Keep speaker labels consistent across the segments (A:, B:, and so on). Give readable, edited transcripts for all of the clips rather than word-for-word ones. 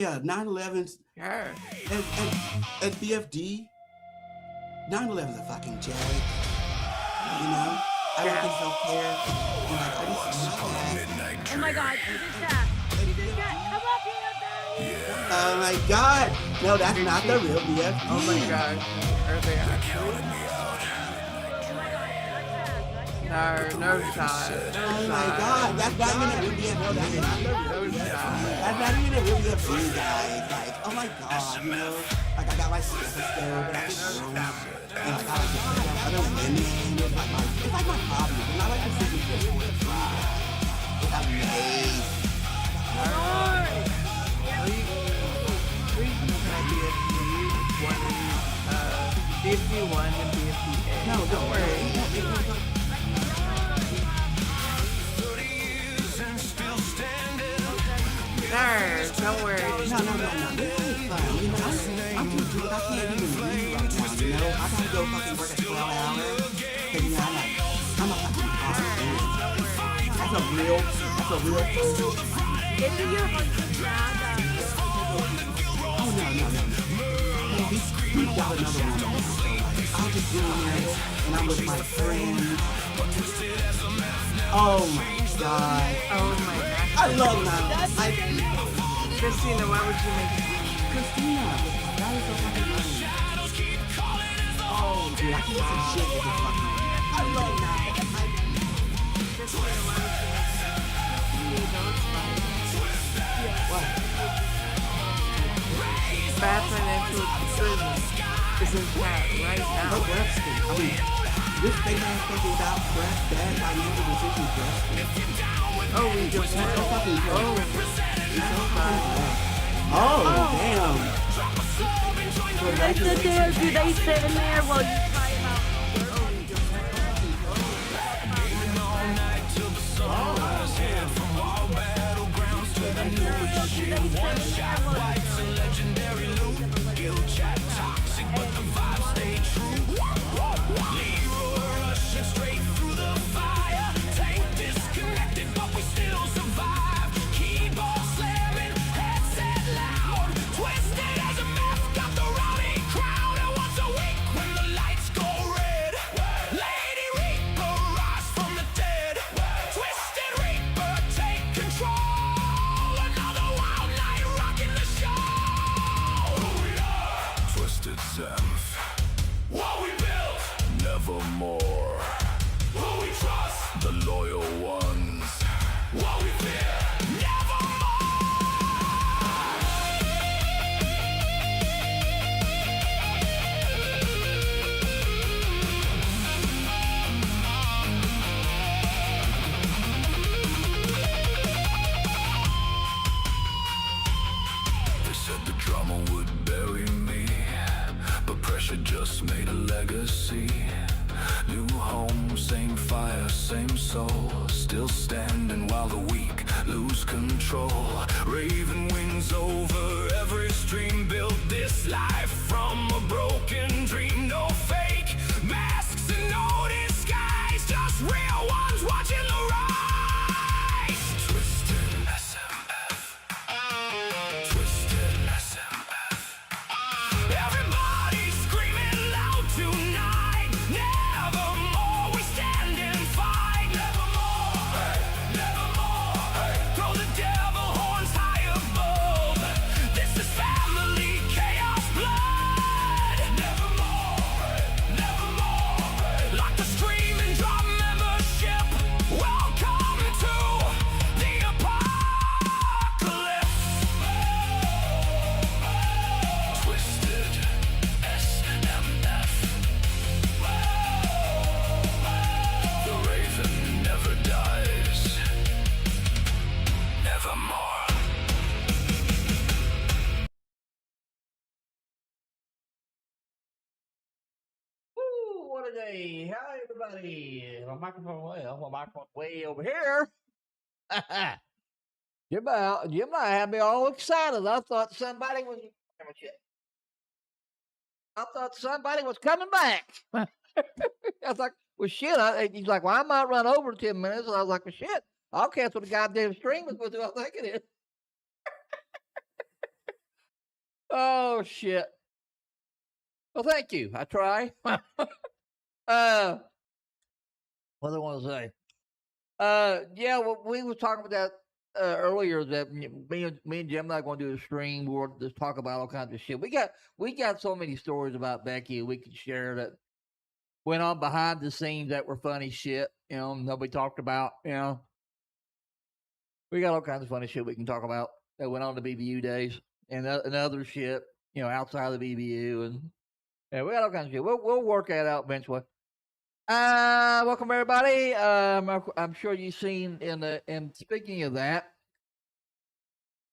A: Yeah, 9/11's
B: Sure.
A: at BFD. 9/11's a fucking joke. You know, I don't think they'll care. And like, I just
C: Oh my god, she did that. She did that. Come up here, guys.
A: Oh my god! No, that's not the real BFD.
B: Oh my god. Are they actually? No shot.
A: Oh my god, that's not even a real BFD. That's not the real BFD. That's not even a real BFD, guys. Like, oh my god, you know? Like, I got my stethoscope, and I just and like, I like other women. It's like my hobby. It's not like the secret just for the try. It's amazing.
B: BFD1 and BFD8.
A: No, don't worry.
B: Don't worry.
A: No. This is fun. You know, I'm too drunk. I can't even read right now, you know? I gotta go fucking work at 12 hours. Cause, you know, I'm a fucking hard dude. That's a real
C: Maybe you're hungry now.
A: Oh, no. He's got another one. So, like, I'll just go in there and I'm with my friends. Oh my god.
B: Oh my god.
A: I love that.
B: Christina, why would you make it?
A: Christina, that is so fucking funny. Oh, dude, I can get some shit with this fucking. I love that.
B: Christina, why would you make it?
A: What?
B: Batman into a prison is in chat right
A: No
B: now.
A: breath stink. I mean, this fake ass fucking about breath, bad financial decisions, breath stink.
B: Oh, we just
A: It's so fucking
B: oh,
A: It's so fucking bad. Oh, damn.
C: They sit there, do they sit in there while you try them out?
D: TwistedSMF. What we built, nevermore. Who we trust, the loyal ones. What we fear, They said the drama would bury me, but pressure just made a legacy. New home, same fire, same soul. Still standing while the weak lose control. Raven wings over every stream. Built this life from a broken dream. No fake masks and no disguise. Just real ones watching the rise. TwistedSMF. TwistedSMF. Everybody screaming loud tonight. Nevermore, we stand and fight. Nevermore, hey, nevermore. Hey. Throw the devil horns high above. This is family chaos blood. Nevermore, hey, nevermore. Hey. Lock the stream and drop membership. Welcome to the apocalypse. TwistedSMF. The raven never dies. Nevermore.
E: Woo, what a day. Hi, everybody. My microphone way over here. Jim had me all excited. I thought somebody was coming back. I was like, well, shit. He's like, well, I might run over 10 minutes. And I was like, well, shit. I'll cancel the goddamn stream. Is what I think it is. Oh shit. Well, thank you. I try. What do I want to say? Yeah, well, we were talking about that earlier. That me and Jim not going to do a stream. We'll just talk about all kinds of shit. We got so many stories about Becky we could share that went on behind the scenes that were funny shit. You know, nobody talked about. You know, we got all kinds of funny shit we can talk about that went on the BBU days and other shit. You know, outside of the BBU and yeah, we got all kinds of shit. We'll work that out eventually. Welcome everybody. I'm sure you've seen and speaking of that,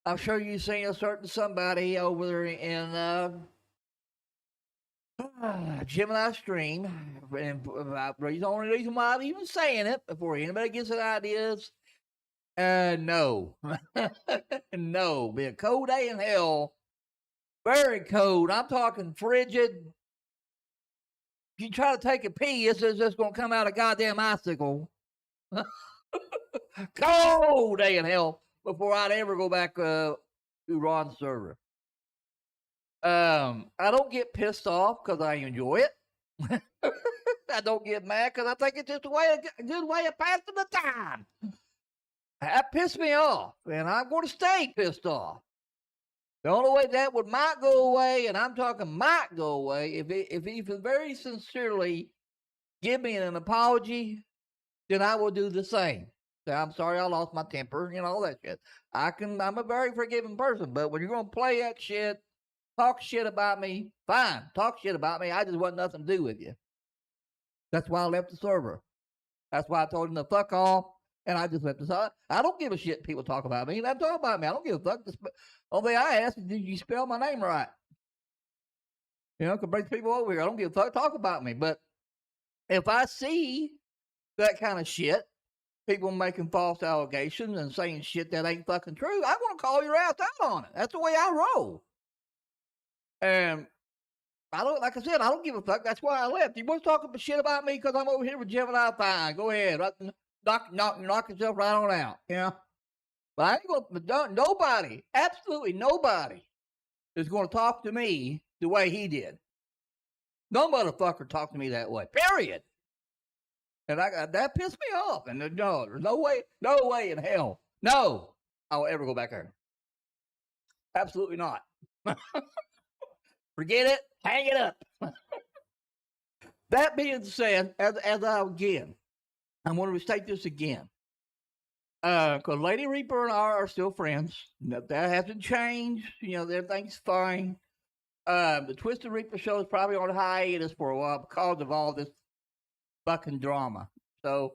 E: I'm sure you've seen a certain somebody over there in Gemini stream, and the only reason why I'm even saying it before anybody gets any ideas, no, no, be a cold day in hell, very cold. I'm talking frigid. You try to take a pee, it's just going to come out a goddamn icicle. Cold day in hell before I'd ever go back to Ron's server. I don't get pissed off because I enjoy it. I don't get mad because I think it's just a good way of passing the time. That pissed me off, and I'm going to stay pissed off. The only way that might go away, and I'm talking might go away, if he very sincerely give me an apology, then I will do the same. Say, I'm sorry I lost my temper, you know, all that shit. I'm a very forgiving person, but when you're going to play that shit, talk shit about me, fine, talk shit about me. I just want nothing to do with you. That's why I left the server. That's why I told him to fuck off. And I just left the I don't give a shit people talk about me. They talk about me. I don't give a fuck. Only I asked, did you spell my name right? You know, because brings people over here. I don't give a fuck. Talk about me. But if I see that kind of shit, people making false allegations and saying shit that ain't fucking true, I want to call your ass out on it. That's the way I roll. And I don't, like I said, I don't give a fuck. That's why I left. You want to talk shit about me because I'm over here with Gemini? Fine. Go ahead. Knock yourself right on out, you know. But I ain't going. Nobody, absolutely nobody, is going to talk to me the way he did. No motherfucker talked to me that way. Period. And that pissed me off. And no, there's no way in hell, no, I will ever go back there. Absolutely not. Forget it. Hang it up. That being said, as I again. I'm going to restate this again. Because Lady Reaper and I are still friends. That hasn't changed. You know, everything's fine. The Twisted Reaper show is probably on hiatus for a while because of all this fucking drama. So,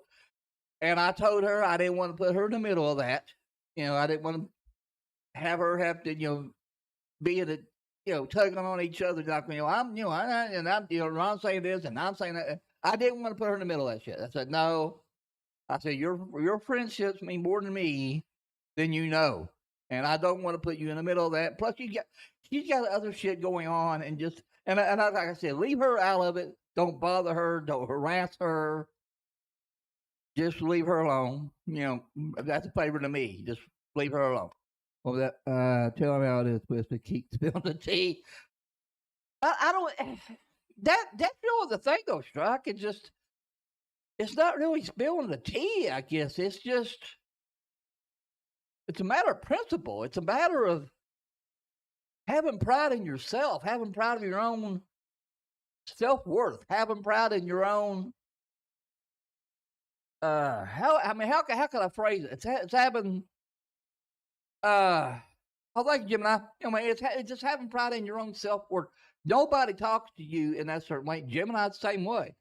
E: and I told her I didn't want to put her in the middle of that. You know, I didn't want to have her have to, you know, be in it, you know, tugging on each other. Like, you know, I'm, Ron's saying this and I'm saying that. I didn't want to put her in the middle of that shit. I said, no. I said, your friendships mean more to me than you know. And I don't want to put you in the middle of that. Plus, she's got other shit going on. And like I said, leave her out of it. Don't bother her. Don't harass her. Just leave her alone. You know, that's a favor to me. Just leave her alone. Well, tell me how it is, Twisted. Keep spilling the tea. I don't... That's really the thing, though, Struck. It's not really spilling the tea, I guess. It's a matter of principle. It's a matter of having pride in yourself, having pride of your own self-worth, having pride in your own, how can I phrase it? It's having, I like Gemini. I mean, it's just having pride in your own self-worth. Nobody talks to you in that certain way. Gemini's the same way.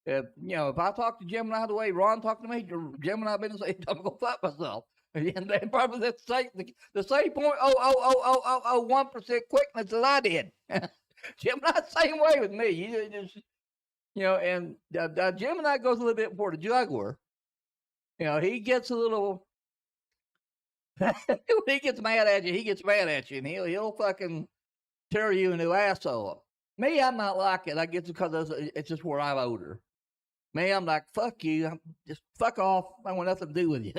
E: If I talk to Gemini the way Ron talked to me, Gemini been saying, I'm going to fuck myself. And they probably the same 0.00001% quickness that I did. Gemini the same way with me. You just, and Gemini goes a little bit for the juggler. He gets a little, when he gets mad at you, and he'll fucking tear you a new asshole. Me, I'm not like it. I guess because it's just where I'm older. Me, I'm like, fuck you. Just fuck off. I want nothing to do with you.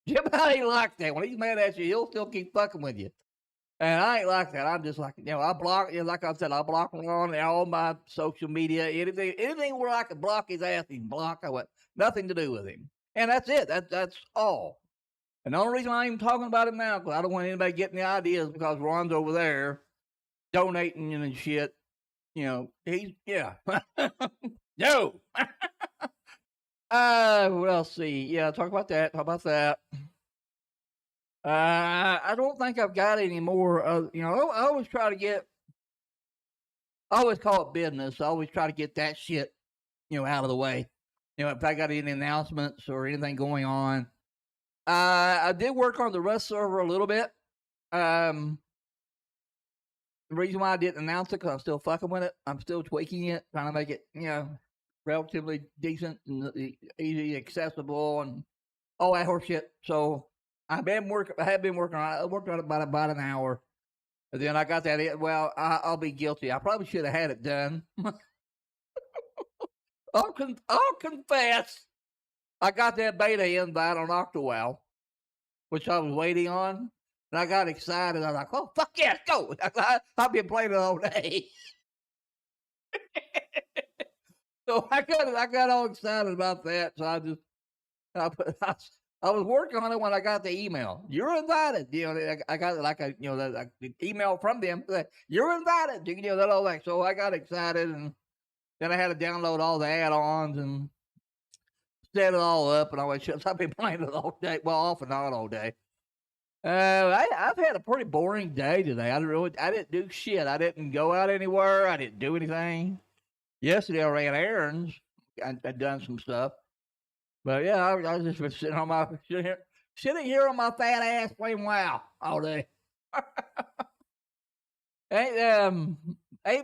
E: Gemini ain't like that. When he's mad at you, he'll still keep fucking with you. And I ain't like that. I'm just like, I block, like I said, I block him on all my social media. Anything where I could block his ass, he's block. I went, nothing to do with him. And that's it. That's all. And the only reason I ain't even talking about it now, because I don't want anybody getting the ideas because Ron's over there donating and shit. He's, no. Well, see. Yeah, talk about that. Talk about that. I don't think I've got any more. I always try to get. I always call it business. I always try to get that shit, out of the way. If I got any announcements or anything going on. I did work on the Rust server a little bit. The reason why I didn't announce it because I'm still fucking with it. I'm still tweaking it, trying to make it, relatively decent and easy, accessible, and all that horse shit. So I have been working on it. I worked on it about an hour. And then I got that in. Well, I'll be guilty. I probably should have had it done. I'll confess. I got that beta invite on OctoWoW, which I was waiting on. And I got excited. I was like, oh, fuck yes, go. I've been playing it all day. So I got all excited about that. So I was working on it when I got the email. You're invited. I got like the email from them. You're invited. That all that. So I got excited, and then I had to download all the add-ons and set it all up. And all that shit. So I've been playing it all day. Well, off and on all day. I've had a pretty boring day today. I didn't do shit. I didn't go out anywhere. I didn't do anything. Yesterday I ran errands. I'd done some stuff. But yeah, I was just sitting here on my fat ass playing WoW all day. Ain't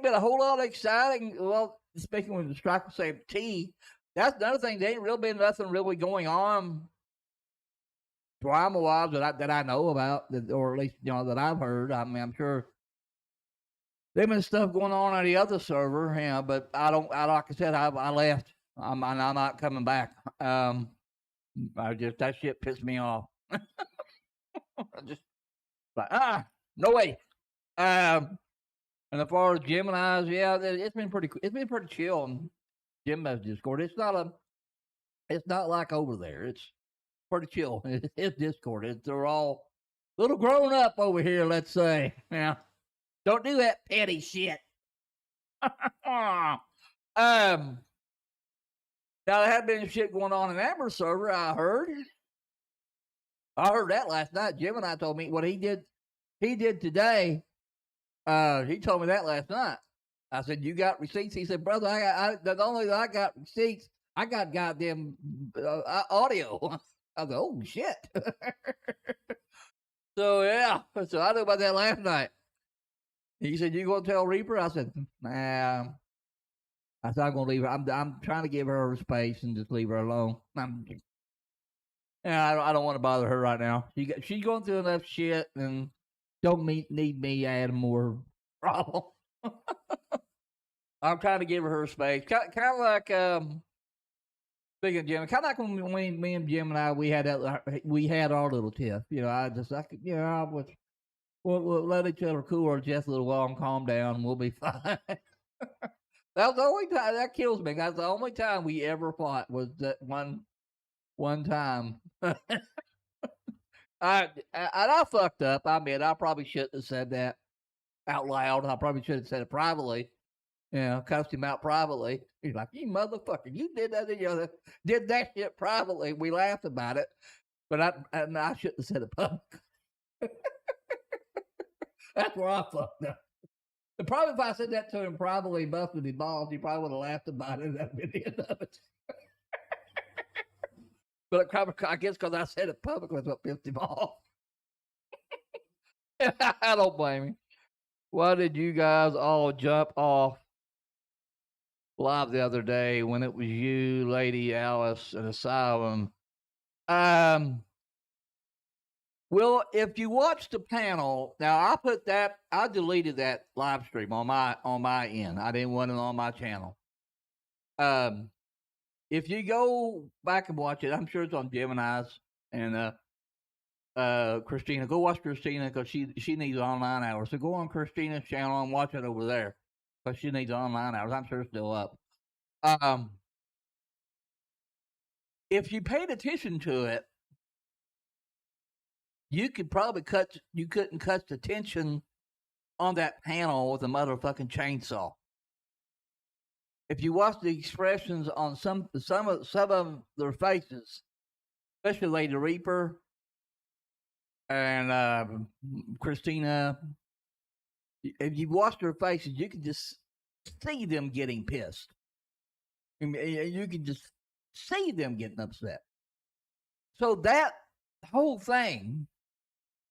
E: been a whole lot of exciting. Well, speaking with the Strike the Same T, that's another thing. There ain't really been nothing really going on drama-wise that I know about, or at least that I've heard. I mean, I'm sure there's been stuff going on the other server, but I like I said, I left. I'm not coming back. That shit pissed me off. I just like no way. And as far as Gemini's, yeah, it's been pretty chill on Gemini's Discord. It's not like over there. It's pretty chill. It's Discord. They're all a little grown up over here, let's say. Yeah. Don't do that petty shit. Now there had been shit going on in Amber's server, I heard. I heard that last night. Gemini told me what he did today. He told me that last night. I said, you got receipts? He said, brother, not only I got receipts, I got goddamn audio. I said, oh shit. So yeah. So I knew about that last night. He said, you gonna tell Reaper? I said, nah. I said, I'm gonna leave her. I'm trying to give her space and just leave her alone. I don't want to bother her right now. She's going through enough shit and don't need me adding more problem. I'm trying to give her space. Kind of like speaking of Jim, kind of like when me and Jim and I we had our little tiff. We'll let each other cool our just a little while and calm down, and we'll be fine. That was the only time that kills me. That's the only time we ever fought was that one time. I fucked up. I mean, I probably shouldn't have said that out loud. I probably should have said it privately. Cussed him out privately. He's like, "You motherfucker, you did that. Did that shit privately." We laughed about it, but I shouldn't have said it publicly. That's where I fucked up. And probably if I said that to him privately, busted his balls, he probably would have laughed about it. That'd be the end of it. But I guess because I said it publicly, that's what pissed him off. I don't blame him. Why did you guys all jump off live the other day when it was you, Lady Alice, and Asylum? Well, if you watch the panel, now I deleted that live stream on my end. I didn't want it on my channel. If you go back and watch it, I'm sure it's on Gemini's, and Christina. Go watch Christina because she needs online hours. So go on Christina's channel and watch it over there because she needs online hours. I'm sure it's still up. If you paid attention to it, you could probably couldn't cut the tension on that panel with a motherfucking chainsaw. If you watch the expressions on some of their faces, especially Lady Reaper and Christina, if you watch their faces, you can just see them getting pissed. You can just see them getting upset. So that whole thing,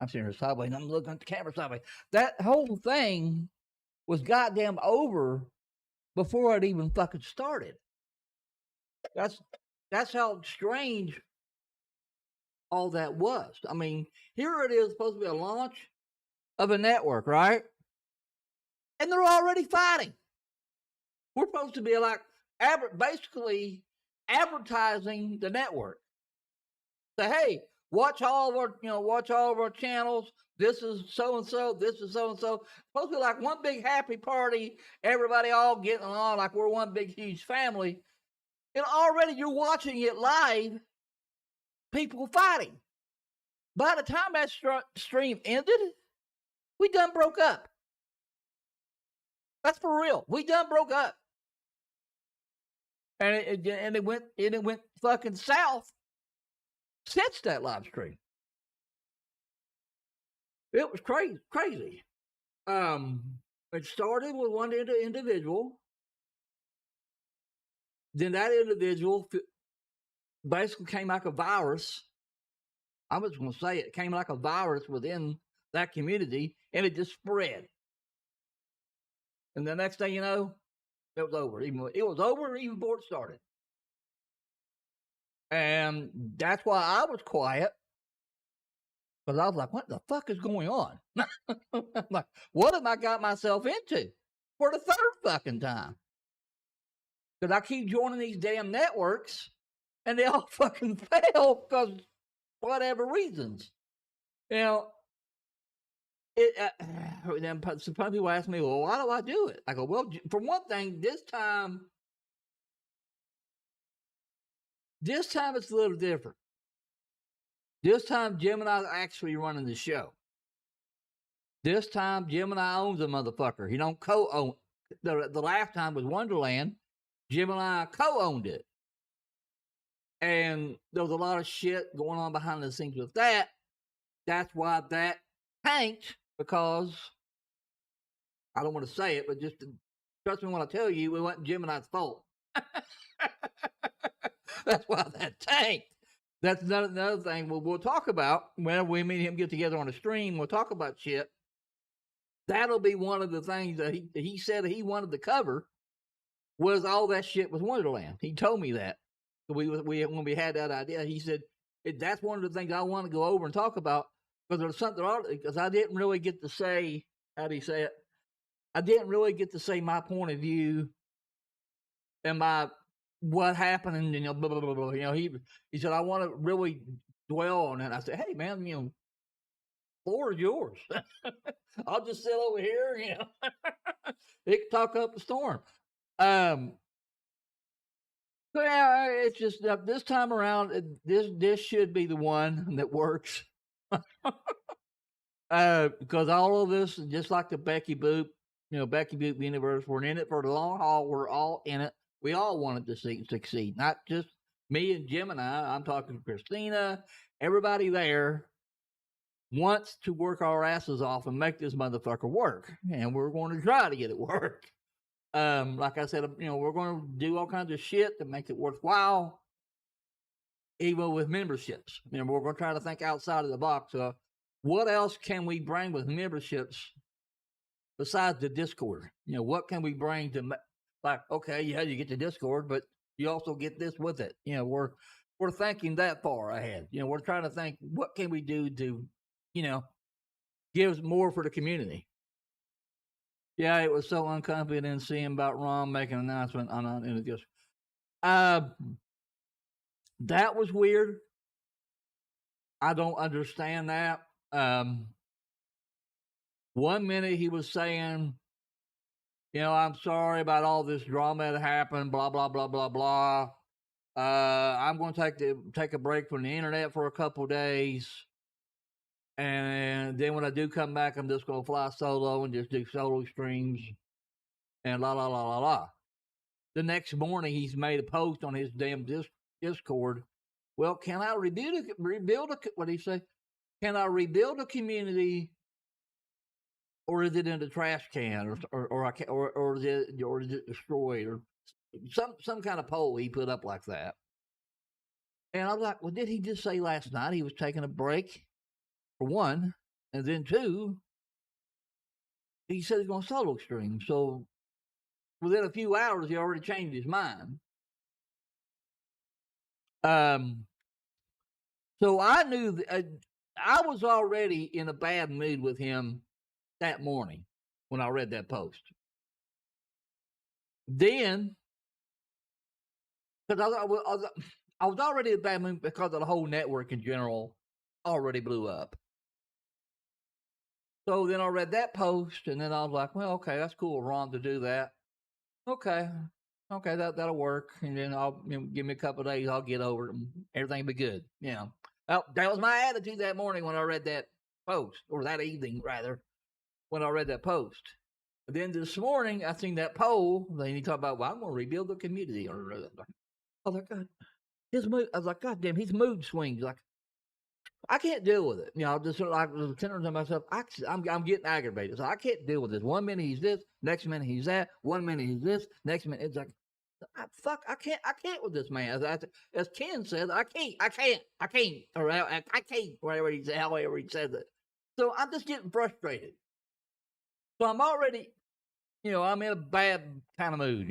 E: I'm sitting here sideways and I'm looking at the camera sideways. That whole thing was goddamn over before it even fucking started. That's how strange all that was. I mean, here it is supposed to be a launch of a network, right? And they're already fighting. We're supposed to be like basically advertising the network. Say, hey, watch all of our channels. This is so and so. This is so and so. Supposed to be like one big happy party. Everybody all getting along like we're one big huge family. And already you're watching it live. People fighting. By the time that stream ended, we done broke up. That's for real. We done broke up. And it went fucking south since that live stream. It was crazy. It started with one individual. Then that individual basically came like a virus. I was going to say it came like a virus within that community, and it just spread. And the next thing you know, it was over. It was over even before it started. And that's why I was quiet. Because I was like, what the fuck is going on? I'm like, what have I got myself into for the third fucking time? Because I keep joining these damn networks, and they all fucking fail because whatever reasons. You know, then some people ask me, well, why do I do it? I go, well, for one thing, this time it's a little different. This time, Gemini's actually running the show. This time, Gemini owns the motherfucker. He don't co-own. The last time was Wonderland. Gemini co-owned it. And there was a lot of shit going on behind the scenes with that. That's why that tanked, because I don't want to say it, but just trust me when I tell you, it wasn't Gemini's fault. That's why that tanked. That's another thing we'll talk about when we meet him get together on a stream. We'll talk about shit. That'll be one of the things that he said he wanted to cover was all that shit with Wonderland. He told me that. When we had that idea, he said, that's one of the things I want to go over and talk about, because there's something, because I didn't really get to say, how do you say it? I didn't really get to say my point of view and what happened, and blah, blah, blah, blah. He said, I want to really dwell on it. I said, hey man, floor is yours. I'll just sit over here, it can talk up a storm. So yeah, it's just this time around, this should be the one that works. Because all of this, just like the Becky Boop, Becky Boop universe, we're in it for the long haul. We're all in it. We all wanted to succeed, not just me and Gemini. I'm talking to Christina. Everybody there wants to work our asses off and make this motherfucker work, and we're going to try to get it work. Like I said, we're going to do all kinds of shit to make it worthwhile, even with memberships. We're going to try to think outside of the box. What else can we bring with memberships besides the Discord? What can we bring to, like, okay, yeah, you get the Discord, but you also get this with it. We're thinking that far ahead. We're trying to think, what can we do to, give us more for the community? Yeah, it was so unconfident seeing about Ron making an announcement. I'm not into this. That was weird. I don't understand that. 1 minute he was saying, I'm sorry about all this drama that happened, blah, blah, blah, blah, blah. I'm going to take a break from the internet for a couple days. And then when I do come back, I'm just going to fly solo and just do solo streams and la, la, la, la, la. The next morning, he's made a post on his damn Discord. Well, can I rebuild what did he say? Can I rebuild a community, or is it in the trash can, or is it destroyed, or some kind of poll he put up like that? And I was like, well, did he just say last night he was taking a break, for one, and then two, he said he's going to solo stream. So within a few hours, he already changed his mind. So I knew I was already in a bad mood with him that morning when I read that post. Then, because I was already in a bad mood because of the whole network in general already blew up. So then I read that post, and then I was like, well, okay, that's cool, Ron, to do that. Okay, that'll work. And then I'll give me a couple of days, I'll get over it, and everything will be good. Well, that was my attitude that morning when I read that post, or that evening, rather, when I read that post. But then this morning, I seen that poll, then he talked about, well, I'm going to rebuild the community. I was like, God, his mood, I was like, God damn, his mood swings. Like, I can't deal with it. Just sort of like centering on myself. I'm getting aggravated. So I can't deal with this. 1 minute he's this, next minute he's that. 1 minute he's this, next minute it's like, I can't with this man. As Ken says, I can't, or I can't, however he says it. So I'm just getting frustrated. So I'm already, I'm in a bad kind of mood.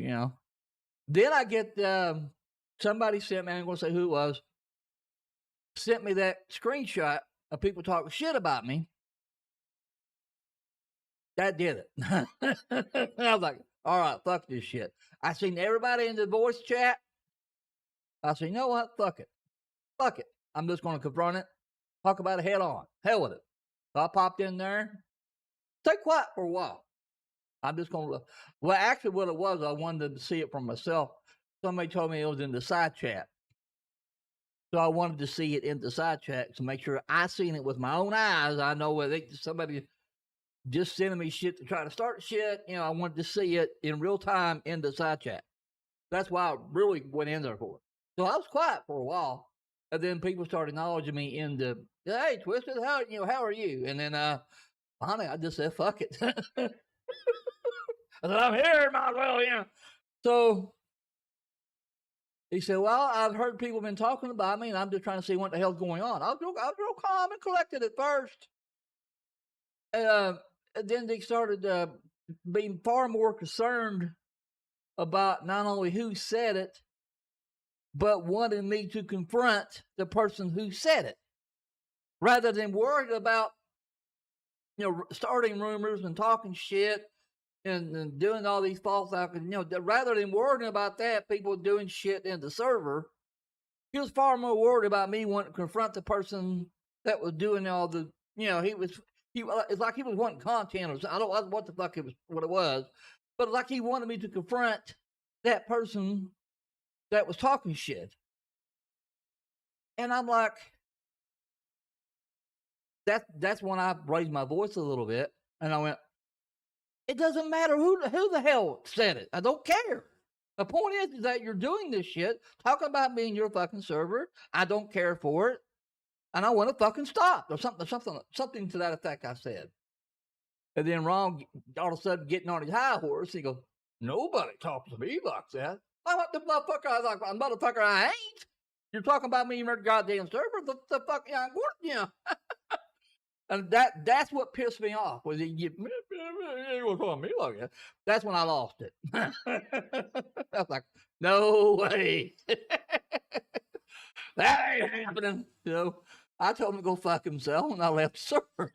E: Then I get somebody sent me. I ain't gonna say who it was. Sent me that screenshot of people talking shit about me. That did it. I was like, all right, fuck this shit. I seen everybody in the voice chat. I said, you know what? Fuck it. I'm just going to confront it. Talk about it head on. Hell with it. So I popped in there. Stay quiet for a while. I'm just going to, well, actually what it was, I wanted to see it for myself. Somebody told me it was in the side chat. So I wanted to see it in the side chat to make sure I seen it with my own eyes. I know whether somebody just sending me shit to try to start shit. I wanted to see it in real time in the side chat. That's why I really went in there for it. So I was quiet for a while. And then people started acknowledging me in the, hey, Twisted, how are you? And then finally I just said, fuck it. I said, I'm here, might as well, So he said, well, I've heard people been talking about me, and I'm just trying to see what the hell's going on. I was real calm and collected at first. And then they started being far more concerned about not only who said it, but wanted me to confront the person who said it, rather than worried about, starting rumors and talking shit and doing all these false accusations. Rather than worrying about that, people doing shit in the server, he was far more worried about me wanting to confront the person that was doing all the, it's like he was wanting content or something. I don't know what the fuck what it was, but like he wanted me to confront that person that was talking shit. And I'm like, that's when I raised my voice a little bit, and I went, it doesn't matter who the hell said it. I don't care. The point is that you're doing this shit, talking about me in your fucking server. I don't care for it, and I want to fucking stop, or something to that effect. I said, and then Ron all of a sudden getting on his high horse. He goes, nobody talks to me like that. I'm what the motherfucker. I was like, motherfucker, I ain't. You're talking about me in your goddamn server. The fuck, And that's what pissed me off. Was you was calling me like that. That's when I lost it. I was like, no way. That ain't happening. I told him to go fuck himself, and I left the server.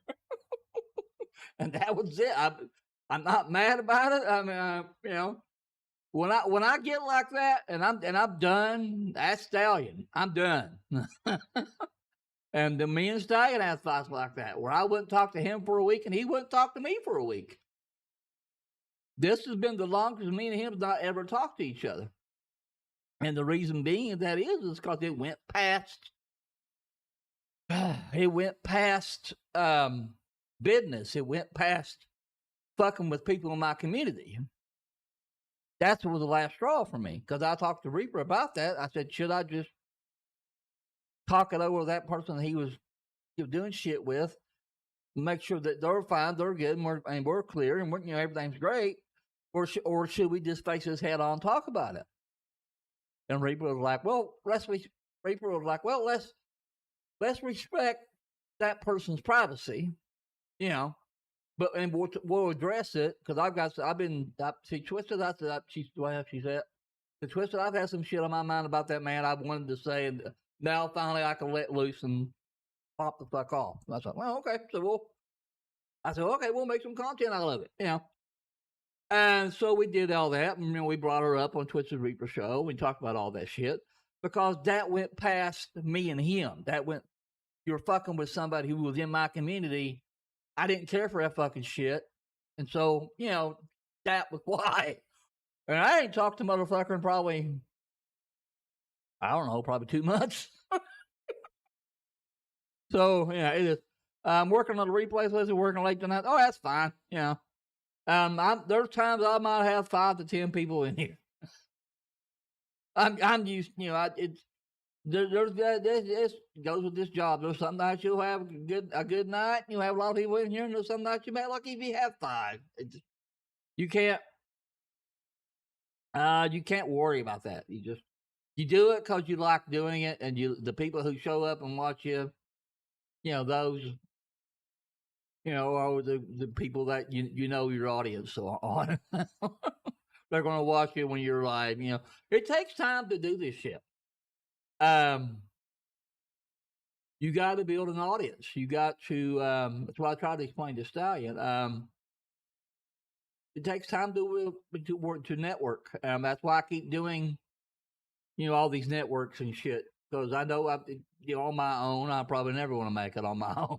E: And that was it. I'm not mad about it. I mean, when I get like that, and I'm done. That's Stallion. I'm done. And the me and Stallion had fights like that, where I wouldn't talk to him for a week and he wouldn't talk to me for a week. This has been the longest me and him have not ever talked to each other. And the reason being that is because it went past business. It went past fucking with people in my community. That was the last straw for me, because I talked to Reaper about that. I said, should I just talk it over with that person that he was doing shit with, make sure that they're fine, they're good, and we're clear, and everything's great, or should we just face this head on and talk about it? And Reaper was like, well, let's respect that person's privacy, But we'll address it, because Twisted. She said, the Twisted. I've had some shit on my mind about that man. I wanted to say, and now finally I can let loose and pop the fuck off. And I said, well, okay. We'll make some content out of it, And so we did all that, and we brought her up on Twisted Reaper show. We talked about all that shit because that went past me and him. You're fucking with somebody who was in my community. I didn't care for that fucking shit. And so, that was why. And I ain't talked to motherfucker in probably, I don't know, probably 2 months. So, it is. I'm working on the replays list, working late tonight. Oh, that's fine. There's times I might have 5 to 10 people in here. I'm used, this goes with this job. There's some nights you'll have a good night. You'll have a lot of people in here, and there's some nights you may lucky if you have 5. You can't worry about that. You do it because you like doing it, and the people who show up and watch you, those, are the people that your audience on. They're going to watch you when you're live. It takes time to do this shit. You got to build an audience. You got to. That's what I try to explain to Stallion. It takes time to work to network. That's why I keep doing, all these networks and shit, because I know on my own, I probably never want to make it on my own.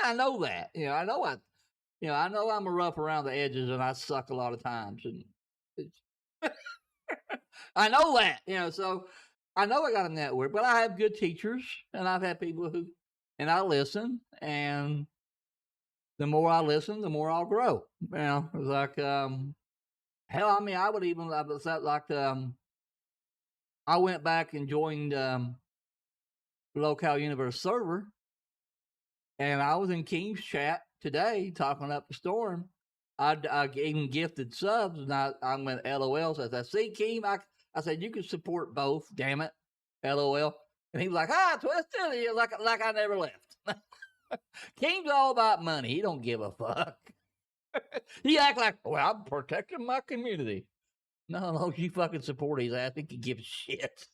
E: I know that. I know I'm a rough around the edges, and I suck a lot of times, and I know that. So I know I got a network, but I have good teachers, and I've had people and I listen, and the more I listen, the more I'll grow. It's like, hell, I would even, I went back and joined the Local Universe server, and I was in Keem's chat today talking up the storm. I even gifted subs, and I went LOL. So I said, see, Keem, I said, you can support both, damn it, LOL. And he was like, Twisted, like I never left. Keem's all about money. He don't give a fuck. He act like, well, I'm protecting my community. No, you fucking support his ass. I think he gives shit.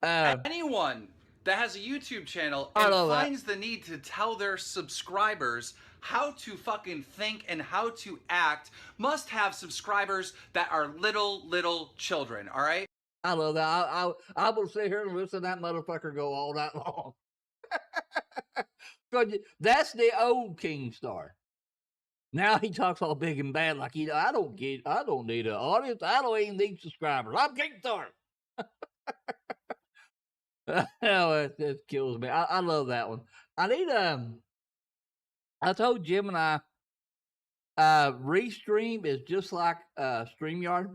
F: Anyone that has a YouTube channel and finds the need to tell their subscribers how to fucking think and how to act must have subscribers that are little children, all right?
E: I love that. I will sit here and listen to that motherfucker go all night long. That's the old King Star. Now he talks all big and bad like I don't need an audience. I don't even need subscribers. I'm King Star. It kills me. I love that one. I need I told Jim and I Restream is just like StreamYard.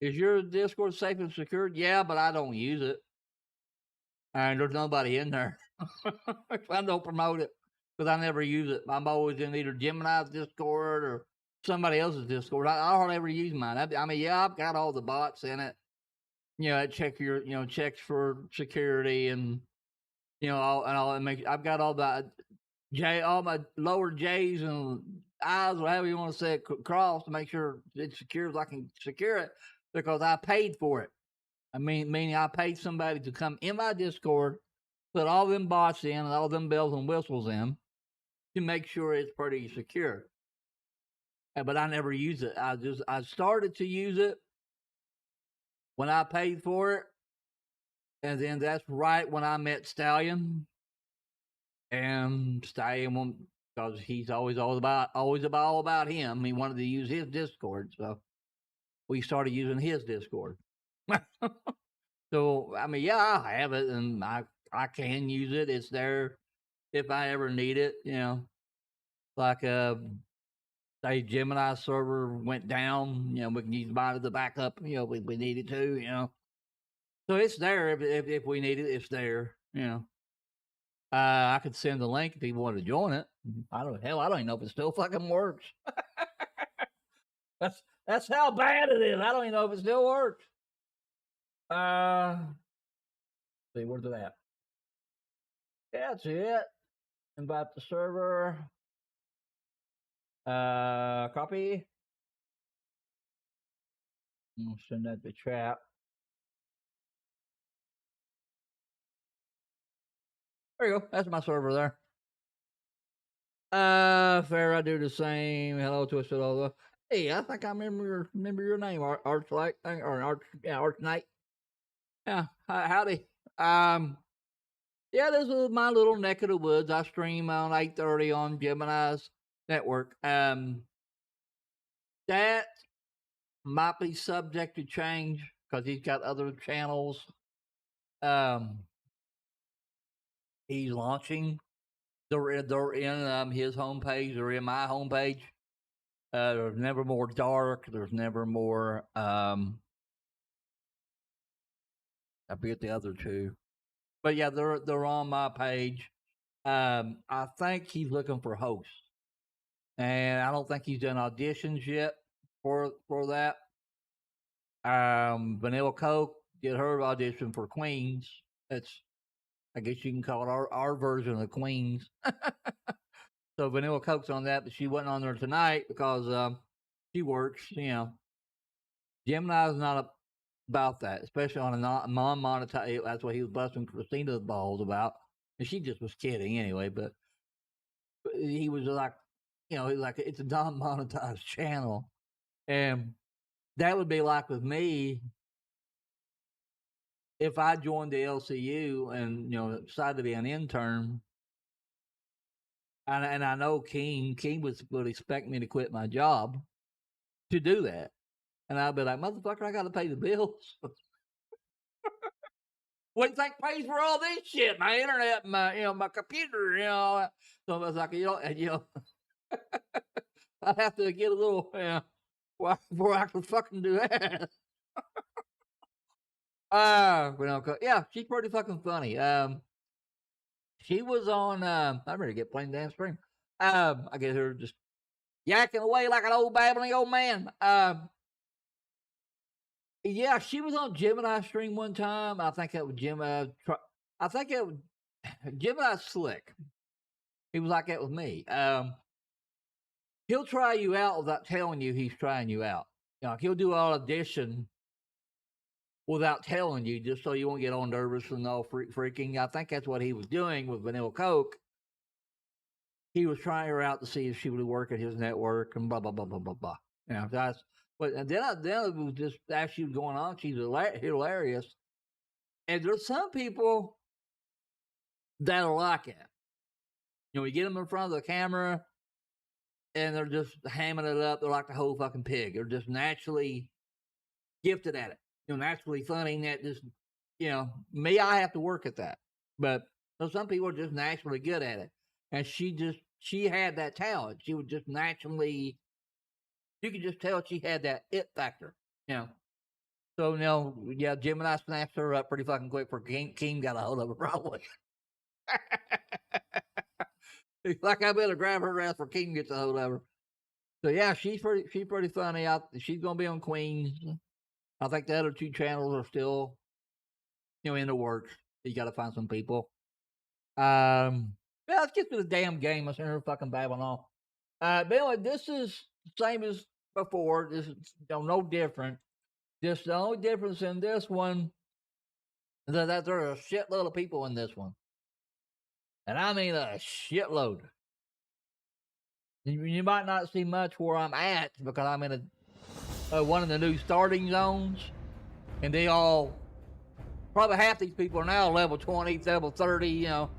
E: Is your Discord safe and secure? Yeah, but I don't use it. And there's nobody in there. I don't promote it because I never use it. I'm always in either Gemini's Discord or somebody else's Discord. I hardly ever use mine. I've got all the bots in it. I check your, checks for security and, all that. I've got all my lower J's and I's, or however you want to say it, cross to make sure it's secure as I can secure it because I paid for it. Meaning I paid somebody to come in my Discord, put all them bots in and all them bells and whistles in to make sure it's pretty secure. But I never use it. I started to use it when I paid for it, And then that's right when I met Stallion. And Stallion, because he's always all about him. He wanted to use his Discord, so we started using his Discord. So I mean, yeah, I have it, and I can use it. It's there if I ever need it. You know, like say Gemini server went down. You know, we can use mine as the backup. You know, we need it to. You know, so it's there if we need it. It's there. You know. I could send the link if people want to join it. I don't even know if it still fucking works. That's how bad it is. I don't even know if it still works. See, where's it at? That's it. Invite the server. Copy. I'm gonna send that to chat. There you go. That's my server there. Fair, I do the same. Hello, Twisted Over. Hey, I think I remember your name, Archlight, or Arch Knight. Yeah, howdy. Yeah, this is my little neck of the woods. I stream on 8:30 on Gemini's network. That might be subject to change because he's got other channels. He's launching. They're in his homepage. They're in my homepage. There's never more dark. There's never more. I forget the other two, but yeah, they're on my page. I think he's looking for hosts, and I don't think he's done auditions yet for that. Vanilla Coke did her audition for Queens. That's, I guess you can call it our version of Queens. So Vanilla Coke's on that, but she wasn't on there tonight because she works. You know, Gemini's not about that, especially on a non-monetized. That's what he was busting Christina's balls about, and she just was kidding anyway. But he was like, you know, like it's a non-monetized channel, and that would be like with me if I joined the LCU and, you know, decided to be an intern. And I know King would expect me to quit my job to do that, and I'd be like, motherfucker, I got to pay the bills. What do you think pays for all this shit? My internet, my computer, you know. So I was like, you know, I'd have to get a little, before I can fucking do that. Yeah, she's pretty fucking funny. She was on. I'm ready to get plain damn stream. I guess her just yakking away like an old babbling old man. Yeah, she was on Gemini stream one time. I think it was Gemini. I think it was Gemini Slick. He was like that with me. He'll try you out without telling you he's trying you out. You know, he'll do an audition without telling you, just so you won't get all nervous and all freaking. I think that's what he was doing with Vanilla Coke. He was trying her out to see if she would work at his network and blah blah blah blah blah blah. You know, that's. But and then it was just as she was going on, she's hilarious. And there's some people that are like it. You know, you get them in front of the camera, and they're just hamming it up. They're like the whole fucking pig. They're just naturally gifted at it. You know, naturally funny. That just, you know, me, I have to work at that. But some people are just naturally good at it. And she had that talent. She was just naturally, you could just tell she had that it factor, you know. So, you know, yeah, Gemini snatched her up pretty fucking quick for King got a hold of her probably. Like I better grab her ass for King gets a hold of her. So yeah, she's pretty funny. She's gonna be on Queens. I think the other two channels are still, you know, in the works. You got to find some people. Yeah, let's get to the damn game. I'm here fucking babbling on. But anyway, this is the same as before. This is no different. Just the only difference in this one is that there are a shitload of people in this one. And I mean a shitload. You might not see much where I'm at because I'm in one of the new starting zones. And they all Probably half these people are now level 20, level 30, you know.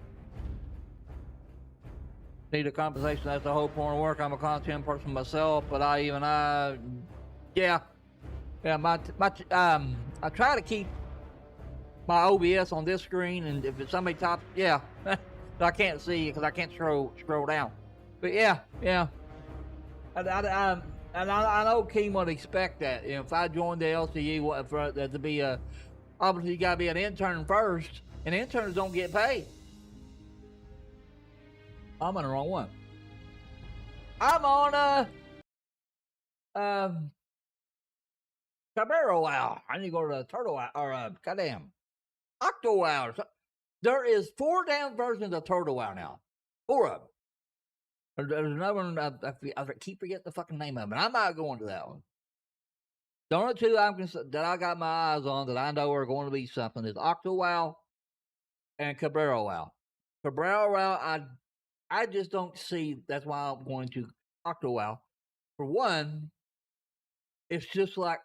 E: Need a compensation. That's the whole point of work. I'm a content person myself, but yeah. I try to keep my OBS on this screen, and if it's somebody tops, yeah, I can't see because I can't scroll down. But yeah. I know King would expect that. You know, if I joined the LCU, for that to be obviously you gotta be an intern first, and interns don't get paid. I'm on the wrong one. I'm on CabreraWoW. I need to go to TurtleWoW or goddamn OctoWoW. There is 4 damn versions of TurtleWoW now. 4 of them. There's another one. I keep forgetting the fucking name of it. I'm not going to that one. The only 2 that I got my eyes on that I know are going to be something is OctoWoW and CabreraWoW. CabreraWoW, I just don't see. That's why I'm going to OctoWoW. For one, it's just like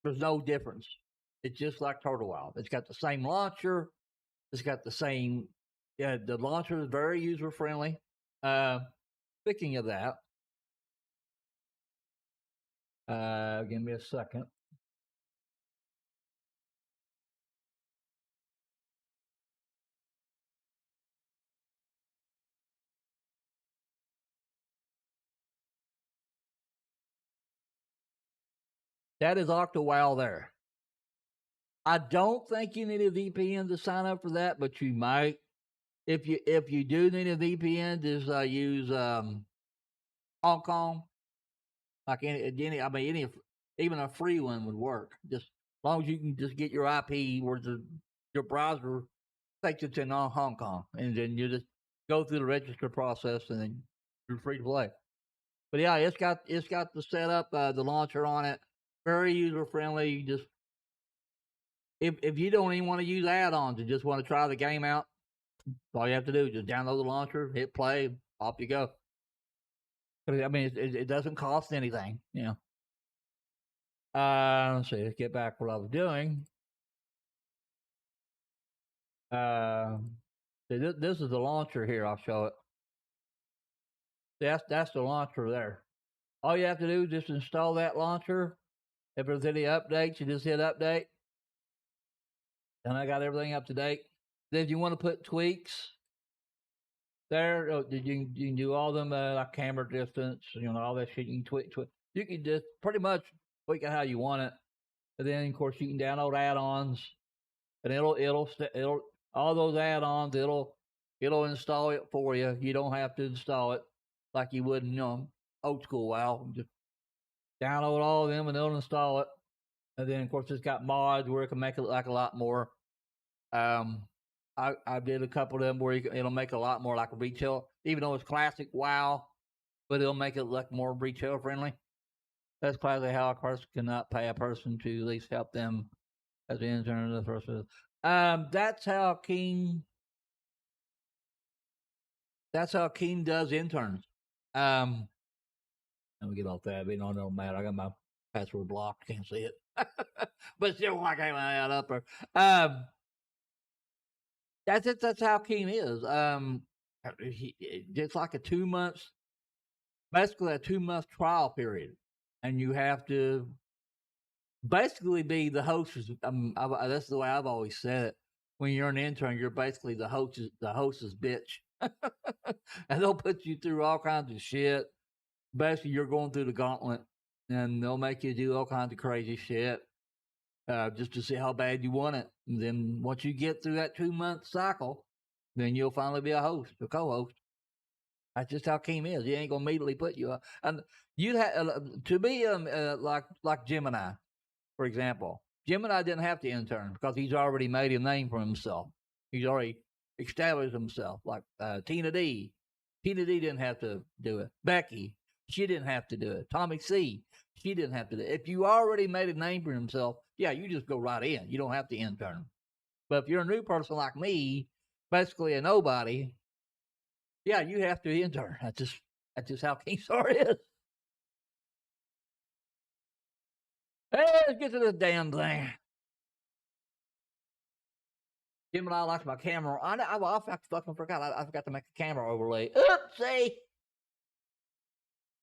E: there's no difference. It's just like TurtleWoW. It's got the same launcher. It's got the same. Yeah, the launcher is very user friendly. Speaking of that, give me a second. That is OctoWoW there. I don't think you need a VPN to sign up for that, but you might. If you do need a VPN, just use Hong Kong. Like any, even a free one would work. Just as long as you can just get your IP where your browser takes it to Hong Kong, and then you just go through the register process, and then you're free to play. But yeah, it's got the setup, the launcher on it, very user friendly. Just if you don't even want to use add-ons and just want to try the game out, all you have to do is just download the launcher, hit play, off you go. I mean, it doesn't cost anything, you know. Let's see. Let's get back to what I was doing. This is the launcher here. I'll show it. That's the launcher there. All you have to do is just install that launcher. If there's any updates, you just hit update. And I got everything up to date. Then if you want to put tweaks there, you can do all them like camera distance, you know, all that shit. You can tweak. You can just pretty much tweak it how you want it. And then of course you can download add-ons, and it'll all those add-ons. It'll install it for you. You don't have to install it like you would in, you know, old school WoW. Just download all of them and they'll install it. And then of course it's got mods where it can make it like a lot more. I did a couple of them where it'll make a lot more like a retail, even though it's classic WoW, but it'll make it look more retail friendly. That's classic how a person cannot pay a person to at least help them as an intern of the first. That's how King does interns. Let me get off that. It don't matter. I got my password blocked. Can't see it. But still, I can't add up there. That's it. That's how King is. It's like a 2 months, basically a 2 month trial period, and you have to basically be the host. That's the way I've always said it. When you're an intern, you're basically the host's bitch, and they'll put you through all kinds of shit. Basically, you're going through the gauntlet, and they'll make you do all kinds of crazy shit. Just to see how bad you want it. And then once you get through that 2 month cycle, then you'll finally be a co-host. That's just how Keem is. He ain't gonna immediately put you up. And you have to be like Gemini, for example. Gemini didn't have to intern because he's already made a name for himself. He's already established himself. Like Tina D. Tina D didn't have to do it. Becky, she didn't have to do it. Tommy C, she didn't have to do it. If you already made a name for himself, yeah, you just go right in. You don't have to intern. But if you're a new person like me, basically a nobody, yeah, you have to intern. That's just how Kingstar is. Hey, let's get to this damn thing. Gemini likes my camera. I fucking forgot. I forgot to make a camera overlay. Oopsie.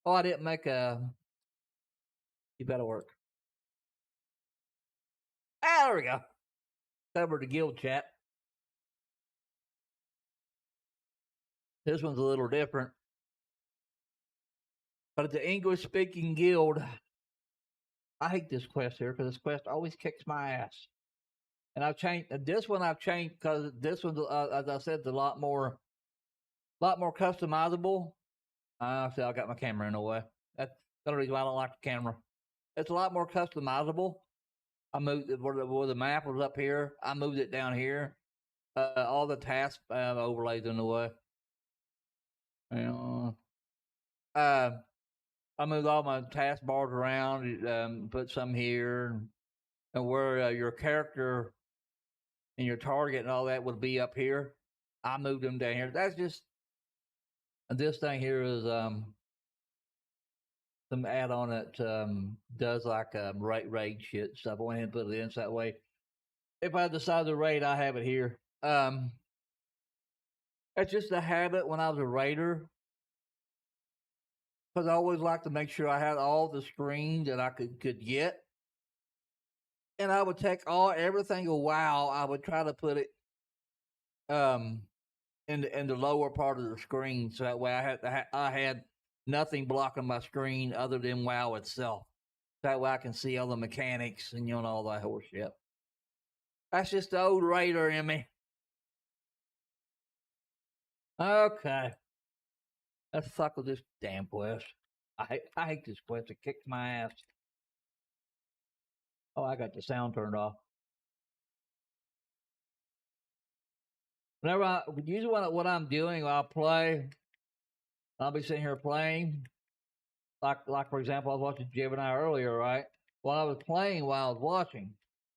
E: Oh, I didn't make a. You better work. Ah, there we go. Cover the guild chat. This one's a little different. But at the English speaking guild, I hate this quest here because this quest always kicks my ass. And I've changed this one. I've changed because this one's, as I said, a lot more customizable. See, I got my camera in the way. That's the reason why I don't like the camera. It's a lot more customizable. I moved it where the map was up here. I moved it down here. All the task overlays in the way. I moved all my task bars around, put some here, and where your character and your target and all that would be up here. I moved them down here. That's just, and this thing here is some add-on that does like raid shit stuff. I went ahead and put it in so that way. If I decide to raid, I have it here. It's just a habit when I was a raider. Because I always like to make sure I had all the screens that I could get. And I would take everything a WoW, I would try to put it in the lower part of the screen. So that way I had nothing blocking my screen other than WoW itself. That way I can see all the mechanics and all that horse shit. That's just the old raider in me. Okay. Let's fuck with this damn quest. I hate this quest. It kicks my ass. Oh, I got the sound turned off. Usually what I'm doing, I'll play. I'll be sitting here playing. Like for example, I was watching Gemini earlier, right? Well, I was playing while I was watching.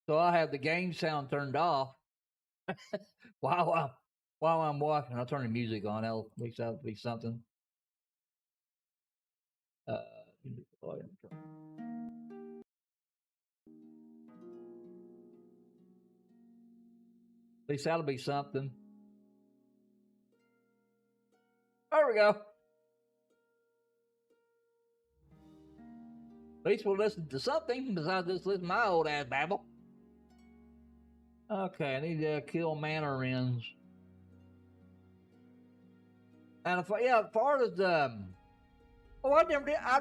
E: So I have the game sound turned off while I'm watching. I'll turn the music on. That'll be something. At least that'll be something. There we go. At least we'll listen to something besides just listen to my old ass babble. Okay, I need to kill mandarins. And as far as I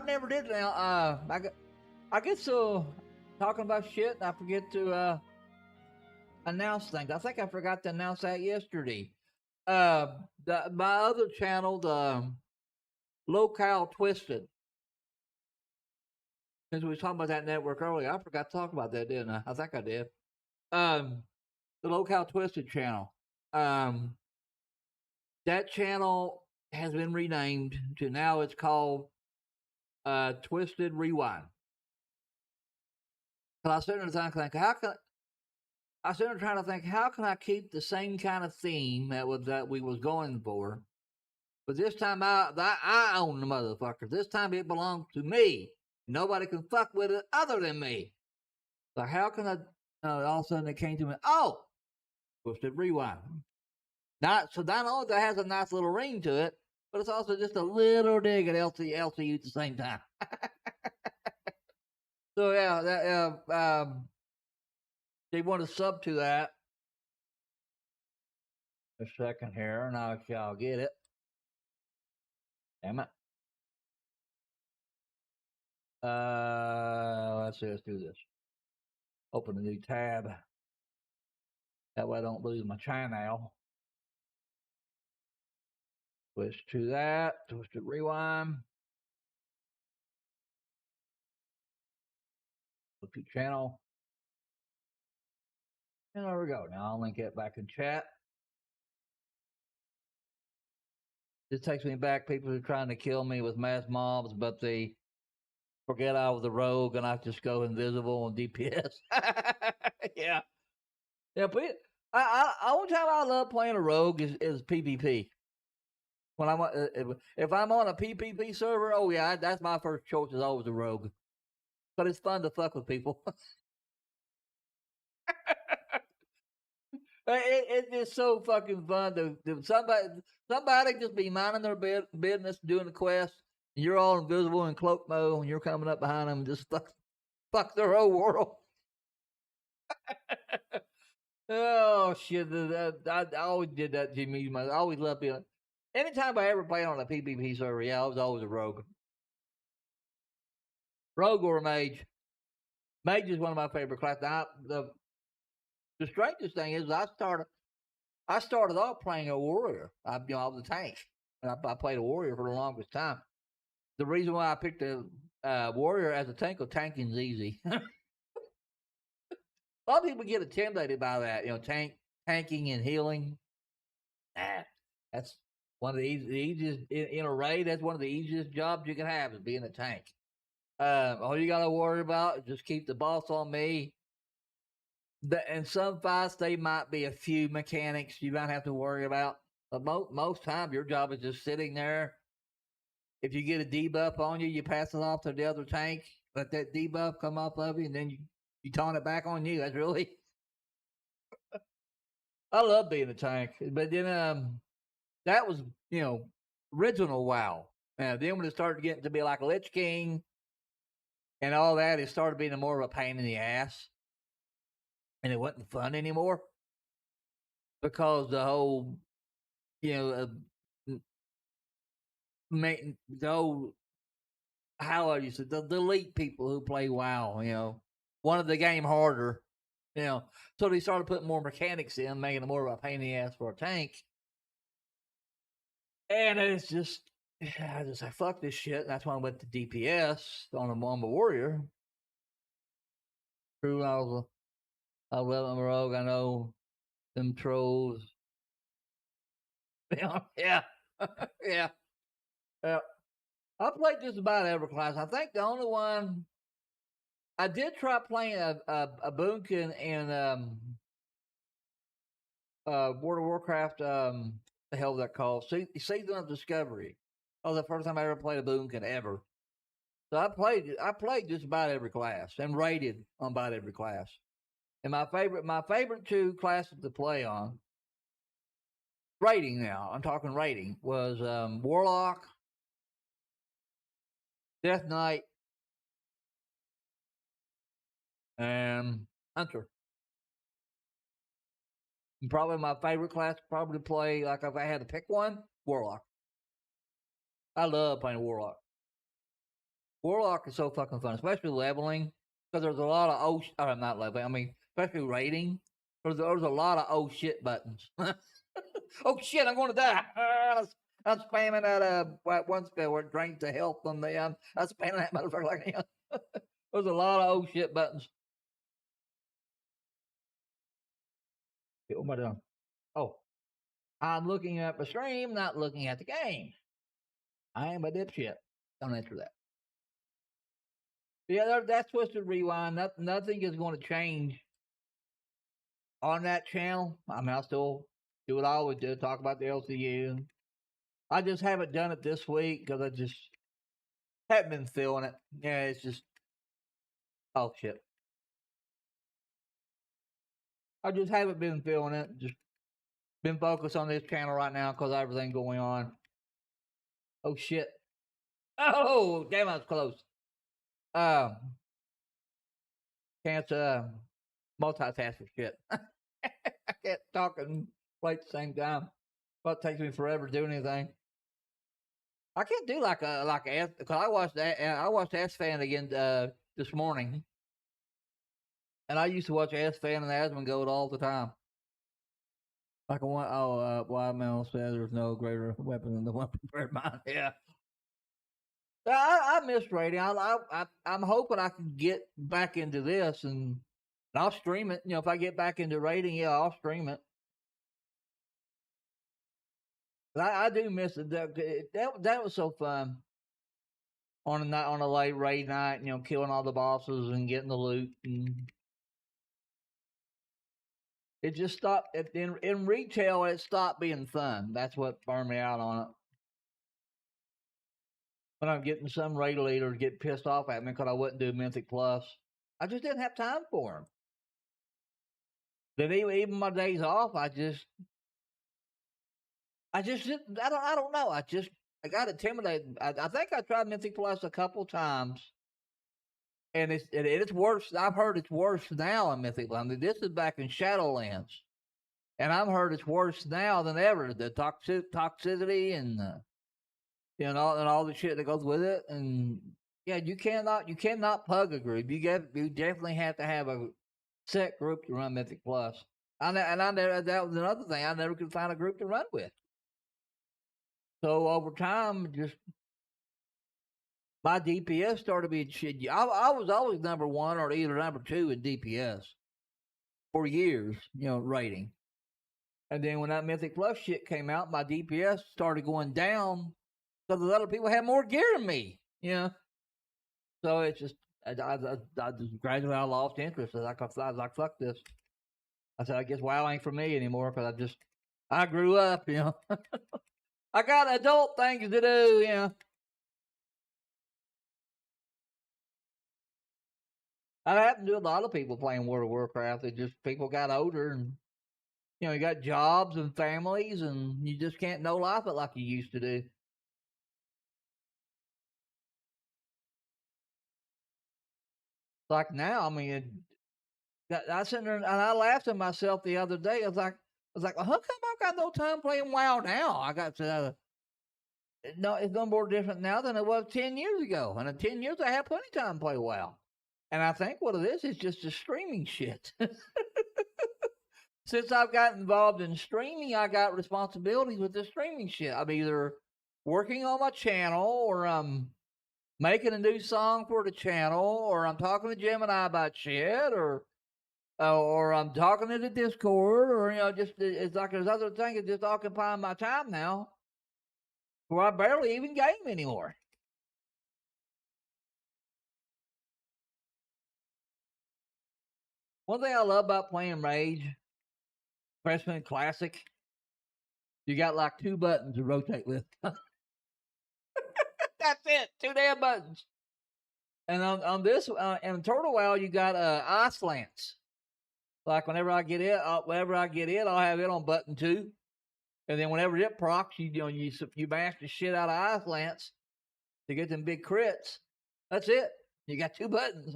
E: never did now. I get so talking about shit, I forget to announce things. I think I forgot to announce that yesterday. My other channel, the Locale Twisted. Since we were talking about that network earlier, I forgot to talk about that, didn't I? I think I did. The Locale Twisted channel. That channel has been renamed to now it's called Twisted Rewind. But I was sitting there trying to think, how can I keep the same kind of theme that we was going for? But this time I own the motherfucker. This time it belongs to me. Nobody can fuck with it other than me. So how can I? All of a sudden it came to me. Oh, Twisted Rewind. Not only that has a nice little ring to it, but it's also just a little dig at LCU at the same time. So yeah, they want to sub to that. A second here, and I shall get it. Damn it. Let's do this. Open a new tab. That way I don't lose my channel. Switch to that. Twisted Rewind. Repeat channel. And there we go. Now I'll link it back in chat. This takes me back. People are trying to kill me with mass mobs, but they forget I was a rogue and I just go invisible on DPS. Yeah. Yeah, but only time I love playing a rogue is PvP. When if I'm on a PvP server, oh yeah, that's my first choice is always a rogue. But it's fun to fuck with people. It's just so fucking fun to somebody just be minding their business, doing the quest, and you're all invisible in cloak mode, and you're coming up behind them and just fuck their whole world. Oh shit! I always did that to me. I always loved being. Anytime I ever played on a PvP server, yeah, I was always a rogue. Rogue or a mage. Mage is one of my favorite classes. Now, the strangest thing is I started off playing a warrior. I was a tank. I played a warrior for the longest time. The reason why I picked a warrior as a tank, tanking's easy. A lot of people get intimidated by that, tanking and healing. That's one of the easiest in a raid. That's one of the easiest jobs you can have is being a tank. All you gotta worry about is just keep the boss on me. In some fights, they might be a few mechanics you might have to worry about, but most times your job is just sitting there. If you get a debuff on you, you pass it off to the other tank. Let that debuff come off of you, and then you taunt it back on you. That's really. I love being a tank, but then that was original WoW. Then when it started getting to be like Lich King and all that, it started being more of a pain in the ass. And it wasn't fun anymore because the whole, the whole, how I used to, the elite people who play WoW, wanted the game harder, so they started putting more mechanics in, making it more of a pain in the ass for a tank. And it's just, I just like, fuck this shit. And that's why I went to DPS on a warrior. True, I was a rogue. I know them trolls. Yeah. Yeah. I played just about every class. I think the only one I did try playing a boonkin in World of Warcraft. The hell that called? Season of Discovery. Oh, the first time I ever played a boonkin ever. So I played just about every class and rated on about every class. And my favorite two classes to play on, rating now, I'm talking rating, was Warlock, Death Knight, and Hunter. And probably my favorite class to play, like if I had to pick one, Warlock. I love playing Warlock. Warlock is so fucking fun, especially leveling, because there's a lot of not leveling, I mean, especially rating. There's a lot of oh shit buttons. Oh shit, I'm gonna die. I'm spamming that one spell where it drains the health from the I'm spamming that motherfucker like there's a lot of oh shit buttons. What am I doing? Oh, I'm looking at the stream, not looking at the game. I am a dipshit. Don't answer that. Yeah, that's Twisted Rewind. Nothing is going to change on that channel. I mean, I'll still do what I always do, talk about the LCU. I just haven't done it this week because I just haven't been feeling it. Yeah, it's just, oh shit. I just haven't been feeling it. Just been focused on this channel right now because of everything going on. Oh shit. Oh, damn, I was close. Can't multitask for shit. I can't talk and play at the same time. Well, it takes me forever to do anything. I can't do like a because I watched S-Fan again this morning, and I used to watch S-Fan and Asmongold all the time. Like Wild Mel says, there's no greater weapon than the one prepared mind. Yeah. I miss rating. I'm hoping I can get back into this and I'll stream it. If I get back into rating, yeah, I'll stream it. But I do miss it. That was so fun on a late raid night. Killing all the bosses and getting the loot. And it just stopped in retail. It stopped being fun. That's what burned me out on it. When I'm getting some raid leaders get pissed off at me because I wouldn't do Mythic Plus. I just didn't have time for them. Then even my days off, I just didn't, I don't know. I got intimidated. I think I tried Mythic Plus a couple times, and it's worse. I've heard it's worse now in Mythic Plus. I mean, this is back in Shadowlands, and I've heard it's worse now than ever. The toxicity and and all the shit that goes with it. And yeah, you cannot pug a group. You definitely have to have a set group to run Mythic Plus. And I never, that was another thing. I never could find a group to run with. So over time, just my DPS started being shit. I was always number one or either number two in DPS for years, rating. And then when that Mythic Plus shit came out, my DPS started going down because the other people had more gear than me, So it's just, I just gradually I lost interest. I was like, fuck this. I said, I guess WoW ain't for me anymore because I grew up, I got adult things to do, That happened to a lot of people playing World of Warcraft. It just, people got older and, you got jobs and families and you just can't know life like you used to do. Like now, I mean, I sitting there and I laughed at myself the other day. I was like, well, how come I got no time playing WoW now? I got to, no, it's no more different now than it was 10 years ago. And in 10 years, I had plenty of time to play WoW. And I think what it is just the streaming shit. Since I've got involved in streaming, I got responsibilities with the streaming shit. I'm either working on my channel or I'm making a new song for the channel or I'm talking to Gemini about shit or I'm talking to the Discord or, just, it's like there's other things that just occupying my time now where I barely even game anymore. One thing I love about playing Rage, Freshman Classic, you got like 2 buttons to rotate with. That's it, 2 damn buttons. And on this, in Turtle WoW, you got eye slants. Like whenever I get it, I'll have it on button 2. And then whenever it procs, you mash the shit out of eye slants to get them big crits. That's it. You got 2 buttons.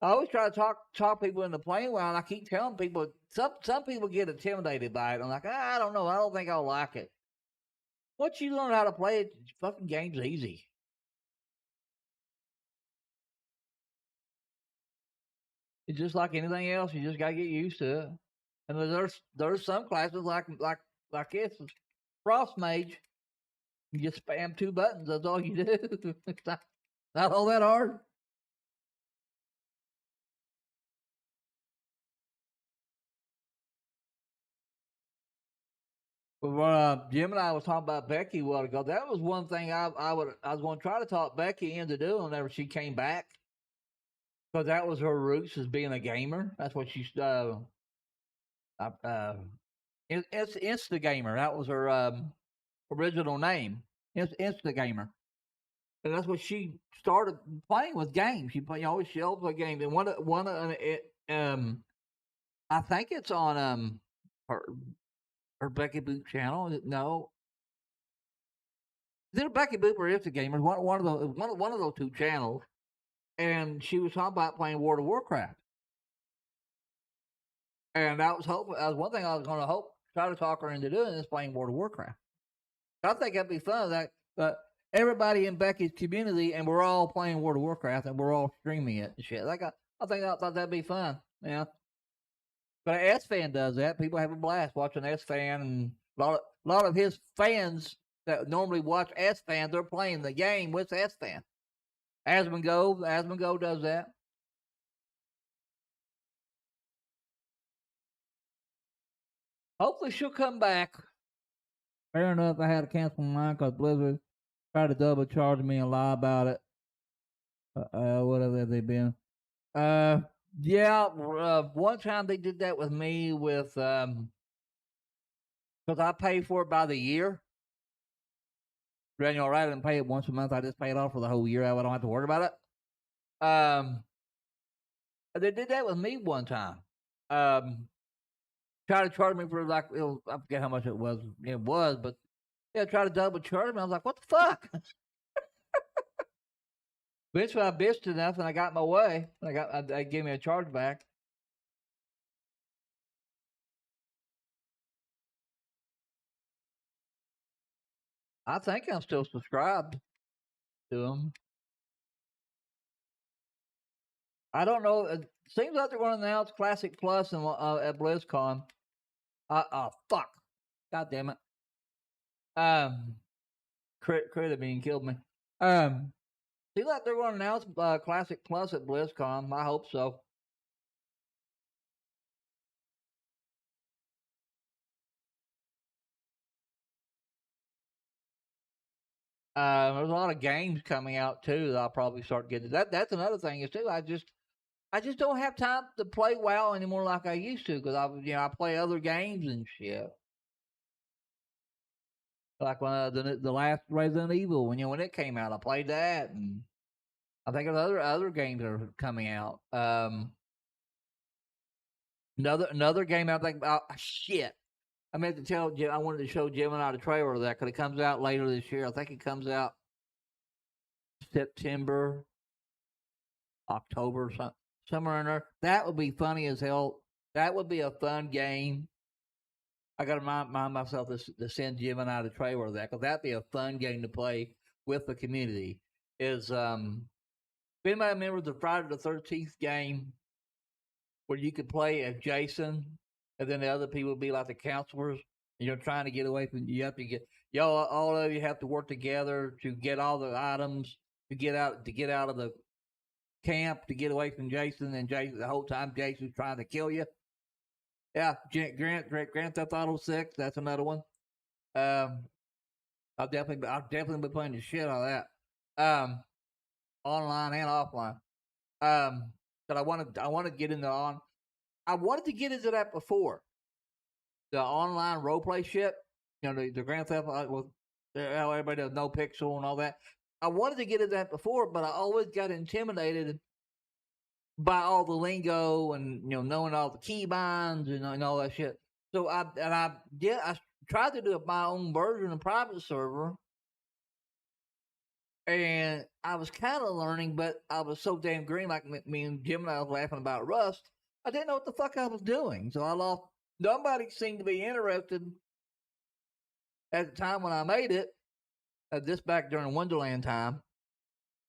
E: I always try to talk people into playing WoW, and I keep telling people, some people get intimidated by it. I'm like, I don't know. I don't think I'll like it. Once you learn how to play it, the fucking game's easy. It's just like anything else. You just gotta get used to it. And there's some classes like this, Frost Mage. You just spam 2 buttons. That's all you do. It's not all that hard. But Jim and I was talking about Becky a while ago. That was one thing I was going to try to talk Becky into doing whenever she came back, because that was her roots as being a gamer. That's what she it's Instagamer. That was her original name. It's Instagamer, and that's what she started playing with games. She always play games, and I think it's on her Becky Boop channel. No, is it Becky Boop or Instagamer? One of those 2 channels. And she was talking about playing World of Warcraft. And that was one thing I was going to try to talk her into doing, is playing World of Warcraft. I think that'd be fun. But everybody in Becky's community, and we're all playing World of Warcraft, and we're all streaming it and shit. I thought that'd be fun. Yeah. But S-Fan does that. People have a blast watching S-Fan, and a lot of his fans that normally watch S-Fan, they're playing the game with S-Fan. Asmongo does that. Hopefully she'll come back. Fair enough, I had to cancel mine because Blizzard tried to double charge me and lie about it. What have they been? Yeah, one time they did that with me with, because I pay for it by the year. Rather than pay it once a month, I just pay it off for the whole year. I don't have to worry about it. They did that with me one time. Tried to charge me for like I forget how much it was. It was, but yeah, tried to double charge me. I was like, what the fuck? Eventually, I bitched enough, and I got my way. They gave me a charge back. I think I'm still subscribed to them. I don't know. It seems like they're going to announce Classic Plus at BlizzCon. Fuck. God damn it. Crit being killed me. Seems like they're going to announce Classic Plus at BlizzCon. I hope so. There's a lot of games coming out too that I'll probably start getting. That's another thing is too. I just don't have time to play WoW anymore like I used to because I play other games and shit. Like when the last Resident Evil when it came out, I played that, and I think there's other games that are coming out. Another game I think about shit. I meant to tell Jim. I wanted to show Gemini the trailer of that because it comes out later this year. I think it comes out September, October, somewhere in there. That would be funny as hell. That would be a fun game. I got to remind myself to send Gemini the trailer of that because that'd be a fun game to play with the community. Is if anybody remembers the Friday the 13th game where you could play as Jason and then the other people would be like the counselors, and you're trying to get away from you have to get y'all all of you have to work together to get all the items to get out of the camp to get away from Jason, and Jason the whole time Jason's trying to kill you. Yeah, Grand Theft Auto 6, that's another one. I'll definitely be playing the shit out of that. Online and offline. But I want to get into I wanted to get into that before. The online roleplay shit, the Grand Theft Auto, how everybody does no pixel and all that. I wanted to get into that before, but I always got intimidated by all the lingo and knowing all the keybinds and all that shit. So I tried to do my own version of private server, and I was kind of learning, but I was so damn green. Like me and Jim and I was laughing about Rust. I didn't know what the fuck I was doing, so I lost. Nobody seemed to be interested at the time when I made it. This back during Wonderland time.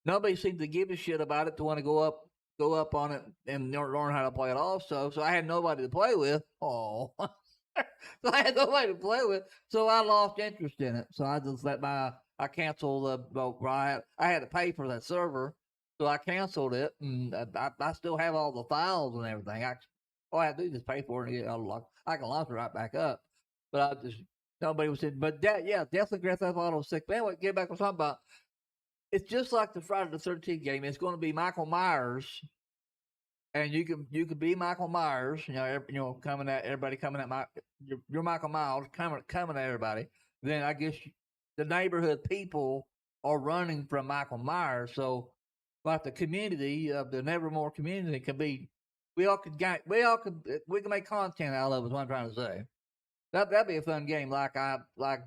E: Nobody seemed to give a shit about it to want to go up on it and learn how to play it also. So I had nobody to play with. Oh, so I had nobody to play with. So I lost interest in it. So I just I canceled I had to pay for that server. So I canceled it, and I still have all the files and everything. All I have to do is just pay for it and get it unlocked. I can launch it right back up. But nobody was saying, but definitely Grand Theft Auto 6. But anyway, get back to what I'm talking about. It's just like the Friday the 13th game. It's going to be Michael Myers, and you can be Michael Myers. Coming at everybody, coming at you're Michael Myers, coming at everybody. Then I guess the neighborhood people are running from Michael Myers. So, like the community of the Nevermore community can be, we can make content out of it. Is what I'm trying to say. That'd be a fun game. Like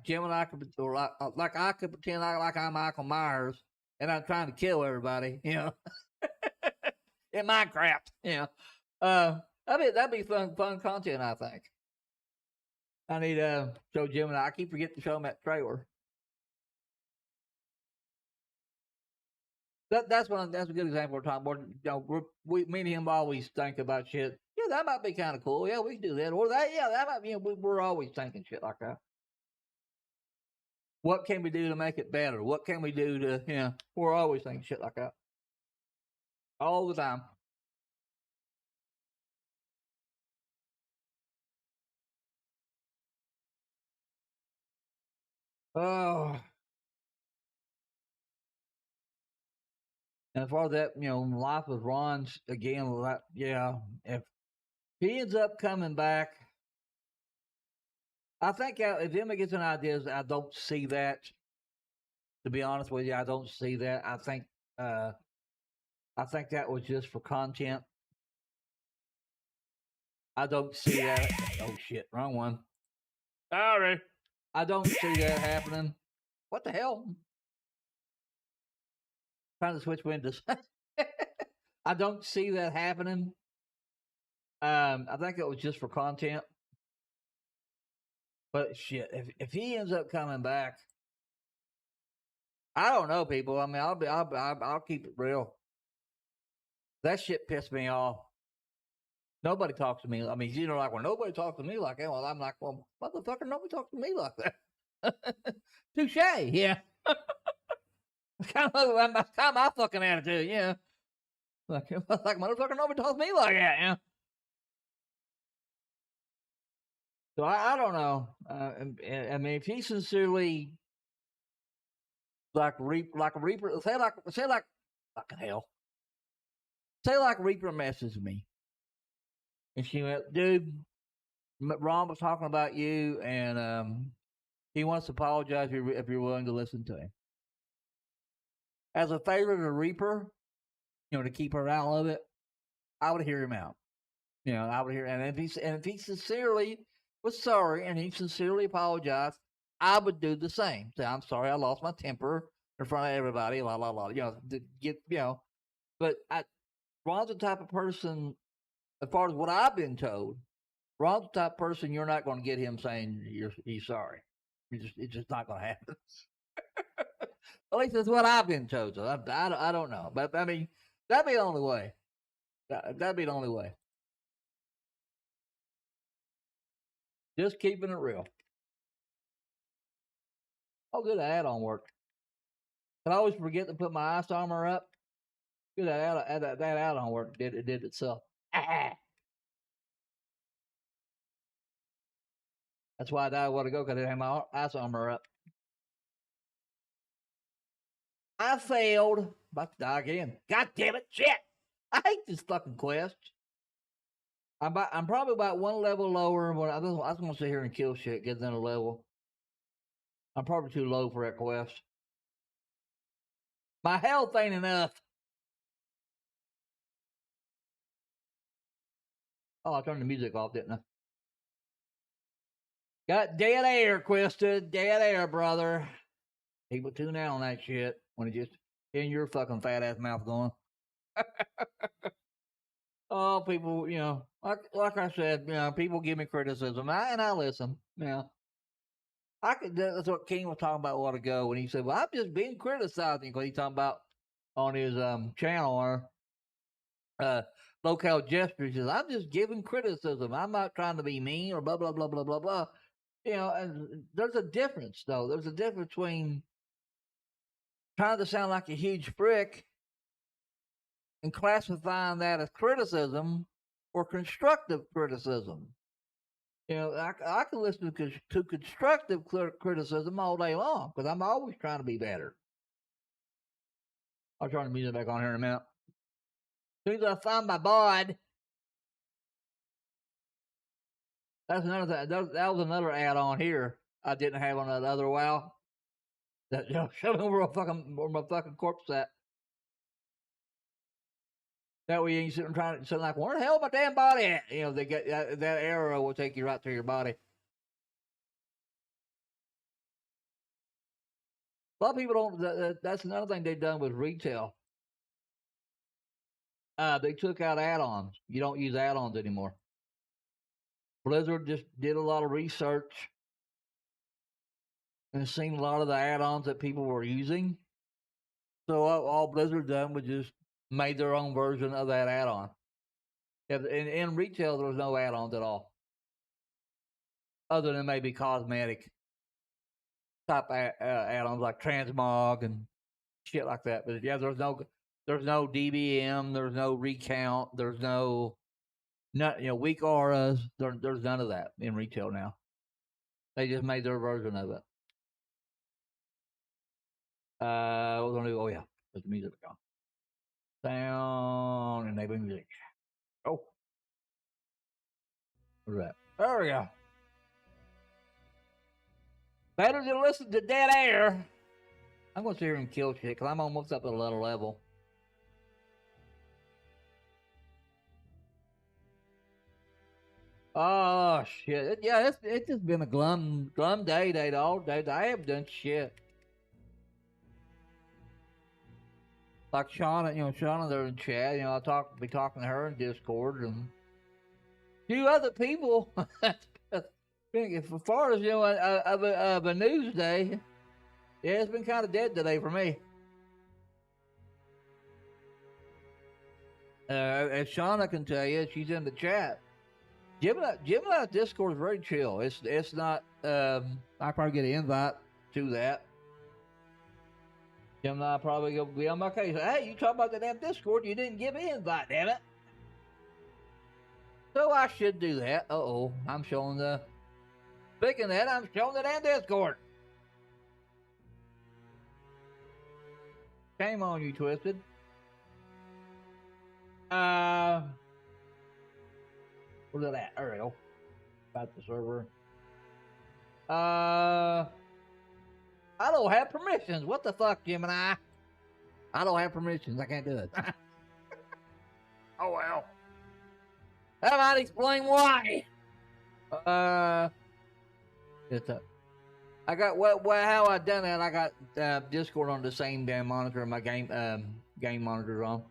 E: Jim and I could, or like I could pretend like I'm Michael Myers and I'm trying to kill everybody. In Minecraft. That'd be fun content. I think. I need to show Jim and I keep forgetting to show him that trailer. That's a good example of time where me and him always think about shit. Yeah, that might be kind of cool. Yeah, we can do that. Or that might be, we're always thinking shit like that. What can we do to make it better? What can we do to, we're always thinking shit like that. All the time. Oh. And as far as that, life with Ron's again, if he ends up coming back, I think if Emma gets an idea, I don't see that. To be honest with you, I don't see that. I think that was just for content. I don't see that. Oh shit, wrong one. Sorry. I don't see that happening. What the hell? Trying to switch windows. I don't see that happening. I think it was just for content. But shit, if he ends up coming back, I don't know, people. I mean, I'll keep it real. That shit pissed me off. Nobody talks to me. I mean, you know, like when nobody talks to me like that, well, I'm like, well, motherfucker, nobody talks to me like that. Touche, yeah. That's kind of my fucking attitude, yeah. Like motherfucker, nobody talks to me like that, yeah. So I don't know. I mean, if he sincerely like a Reaper, say like fucking hell. Say like Reaper messages me, and she went, dude, Ron was talking about you, and he wants to apologize if you're willing to listen to him. As a favor to Reaper, you know, to keep her out of it, I would hear him out. You know, I would hear, and if he sincerely was sorry and he sincerely apologized, I would do the same. Say, I'm sorry, I lost my temper in front of everybody, la la la. You know, to get, you know, but Ron's the type of person, as far as what I've been told, Ron's the type of person you're not going to get him saying he's sorry. It's just not going to happen. At least that's what I've been told. So I don't know, but I mean, that'd be the only way. That'd be the only way. Just keeping it real. Oh, good, that add-on worked. I always forget to put my ice armor up. Good, that add-on worked. It did itself. That's why I died a while ago, because I didn't have my ice armor up. I failed. About to die again. God damn it, shit! I hate this fucking quest. I'm probably about one level lower. But I was going to sit here and kill shit, get another level. I'm probably too low for that quest. My health ain't enough. Oh, I turned the music off, didn't I? Got dead air, Quested. Dead air, brother. People tune out on that shit when it just in your fucking fat ass mouth going. Oh, people, you know, like I said, you know, people give me criticism, and I listen. You know, that's what King was talking about a while ago when he said, "Well, I'm just being criticizing," because he's talking about on his channel or locale gestures. He says, "I'm just giving criticism. I'm not trying to be mean or blah blah blah blah blah blah." You know, and there's a difference, though. There's a difference between trying to sound like a huge prick and classifying that as criticism or constructive criticism. You know, I can listen to constructive criticism all day long because I'm always trying to be better. I'll turn the music back on here in a minute. As soon as I find my bod, that's another thing. That was another add-on here I didn't have on that other WoW. That, you know, show me where my fucking corpse at. That way you ain't sitting like, where the hell my damn body at? You know, they get that arrow will take you right to your body. A lot of people don't. That's another thing they've done with retail. They took out add-ons. You don't use add-ons anymore. Blizzard just did a lot of research and seen a lot of the add-ons that people were using. So all Blizzard done was just made their own version of that add-on. In retail, there was no add-ons at all, other than maybe cosmetic type add-ons like transmog and shit like that. But yeah, there's no DBM, there's no recount, there's no weak auras. There's none of that in retail now. They just made their version of it. What was I gonna do? Oh yeah, there's the music on. Sound enable music. Oh, where's that? There we go. Better than listen to dead air. I'm gonna sit here and kill shit because I'm almost up at a little level. Oh shit! It's just been a glum day all day. I haven't done shit. Like Shauna, Shauna there in chat. Be talking to her in Discord and a few other people. As far as of a news day, yeah, it's been kind of dead today for me. As Shauna can tell you, she's in the chat. Gemini Discord is very chill. It's not. I probably get an invite to that. Gemini probably gonna be on my case. Hey, you talk about the damn Discord? You didn't give me an invite, damn it. So I should do that. I'm showing the. Speaking of that, I'm showing the damn Discord. Shame on you, Twisted. Where's that at? There we go. About the server. I don't have permissions. What the fuck, Gemini? I don't have permissions. I can't do it. Oh well. That might explain why. I got how I done that. I got Discord on the same damn monitor. My game monitor's on.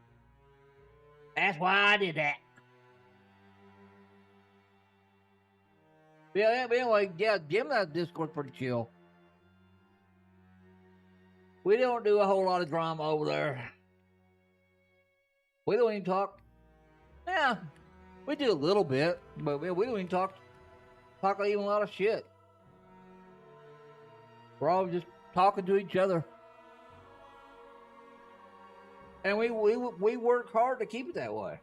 E: That's why I did that. Yeah, but anyway, Gemini Discord's pretty chill. We don't do a whole lot of drama over there. We don't even talk. Yeah, we do a little bit, but we don't even talk even a lot of shit. We're all just talking to each other. And we work hard to keep it that way.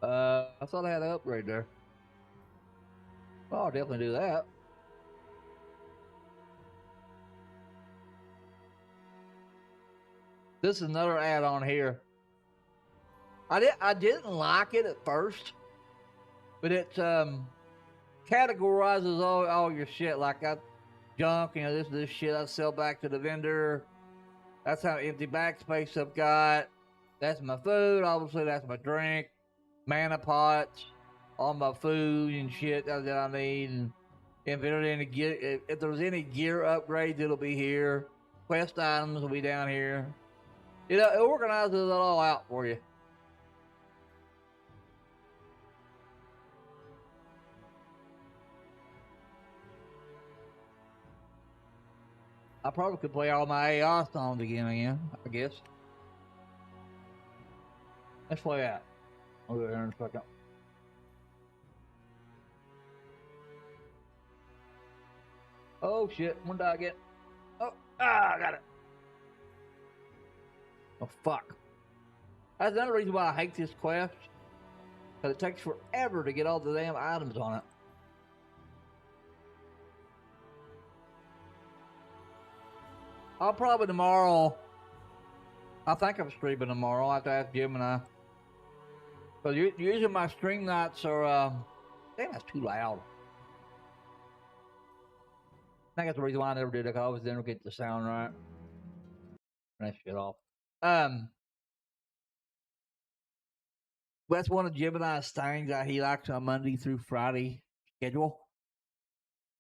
E: I thought I had an upgrade there. Oh, I'll definitely do that. This is another add-on here. I didn't like it at first, but it categorizes all your shit. Like junk, this shit I sell back to the vendor. That's how empty backspace I've got. That's my food. Obviously, that's my drink. Mana pots, all my food and shit that I need. And if there's any gear upgrades, it'll be here. Quest items will be down here. It organizes it all out for you. I probably could play all my AI songs again, I guess. Let's play that. I'll go there in a second. Oh shit, when did I get? I got it. Oh fuck. That's another reason why I hate this quest. Because it takes forever to get all the damn items on it. I'll probably tomorrow. I think I'm streaming tomorrow. I have to ask Gemini. Because usually my stream nights are. Damn, that's too loud. I think that's the reason why I never did it. Because I always didn't get the sound right. Turn that shit off. That's one of Gemini's things that he likes a Monday through Friday schedule.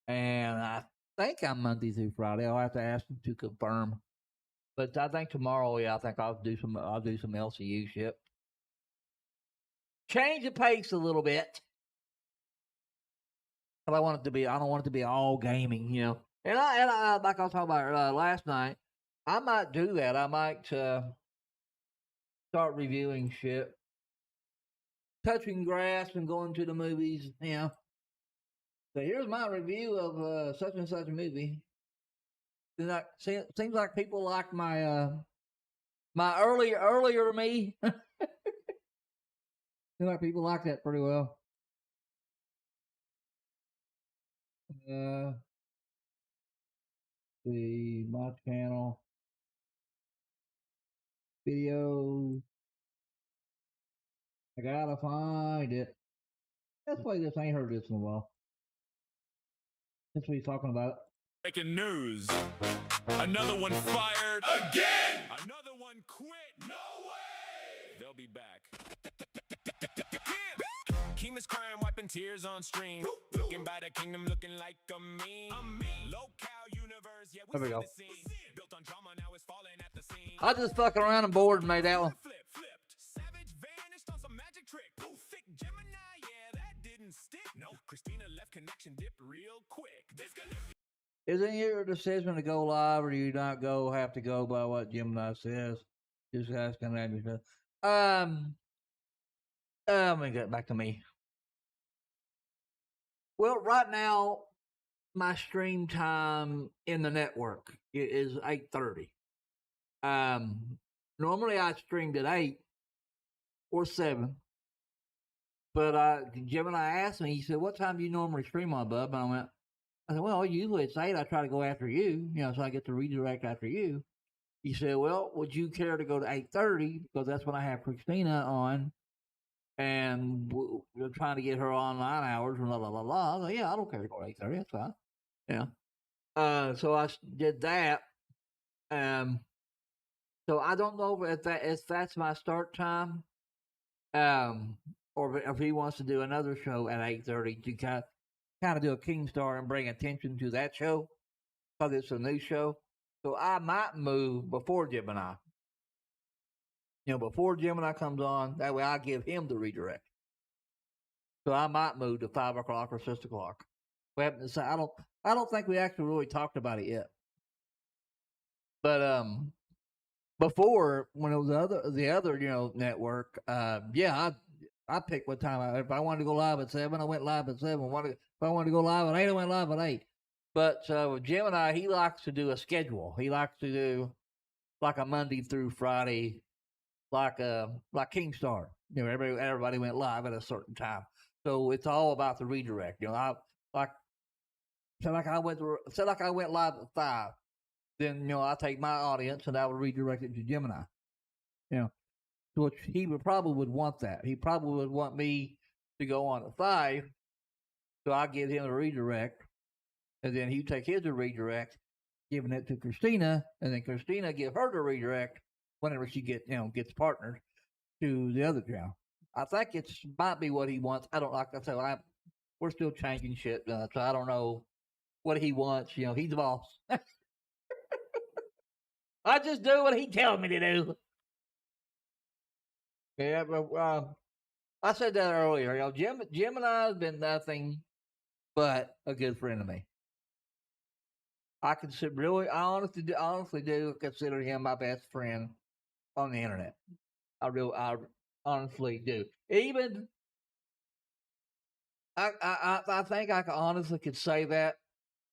E: And I think I'm Monday through Friday. I'll have to ask him to confirm. But I think tomorrow, I think I'll do some LCU shit. Change the pace a little bit. But I don't want it to be all gaming, And I like I was talking about last night, I might do that. I might start reviewing shit. Touching grass and going to the movies, So here's my review of such and such a movie. Seems like people like my my earlier me. Seems like people like that pretty well. My channel videos. I gotta find it. Let's play this. I ain't heard this in a while. That's what he's talking about.
G: Breaking news. Another one fired again. Another one done quit. No way! They'll be back. Keyless crime, wiping tears on stream. Looking by the kingdom, looking like a meme. Local universe, yeah,
E: There we go.
G: the scene. Built on drama, now it's falling at the scene.
E: I just fucking around and bored and made that one.
G: Flipped. Savage vanished on some magic trick. Thick Gemini, yeah, that didn't stick. No, Christina left connection dipped real quick.
E: Is it your decision to go live, or do you not have to go by what Gemini says? Just asking that. Let me get back to me. Well, right now, my stream time in the network is 8:30. Normally I streamed at 8 or 7, but Gemini asked me. He said, "What time do you normally stream on, bub?" And I said, "Well, usually it's 8. I try to go after you, so I get to redirect after you." He said, "Well, would you care to go to 8:30 because that's when I have Christina on, and we're trying to get her on 9 hours and la la la la." I said, "Yeah, I don't care to go to 8:30. That's fine." So I did that. So I don't know if that's my start time, or if he wants to do another show at 8:30 to kind of do a Kingstar and bring attention to that show because it's a new show. So I might move before Gemini. Before Gemini comes on, that way I give him the redirect. So I might move to 5 o'clock or 6 o'clock. We haven't decided. I don't think we actually really talked about it yet. But before, when it was the other network, I picked what time. If I wanted to go live at 7, I went live at 7. If I wanted to go live at 8, I went live at 8. But with Gemini, he likes to do a schedule. He likes to do like a Monday through Friday, like Kingstar. Everybody went live at a certain time. So it's all about the redirect. I went live at 5. Then I take my audience and I would redirect it to Gemini. Which he would want that. He probably would want me to go on at 5, so I give him a redirect, and then he take his redirect, giving it to Christina, and then Christina give her the redirect whenever she gets partnered to the other channel. I think it might be what he wants. I don't like. I said we're still changing shit, so I don't know what he wants. He's the boss. I just do what he tells me to do. Yeah, but I said that earlier. Gemini has been nothing but a good friend of me. I honestly do consider him my best friend on the internet. I honestly do. Even I think I honestly could say that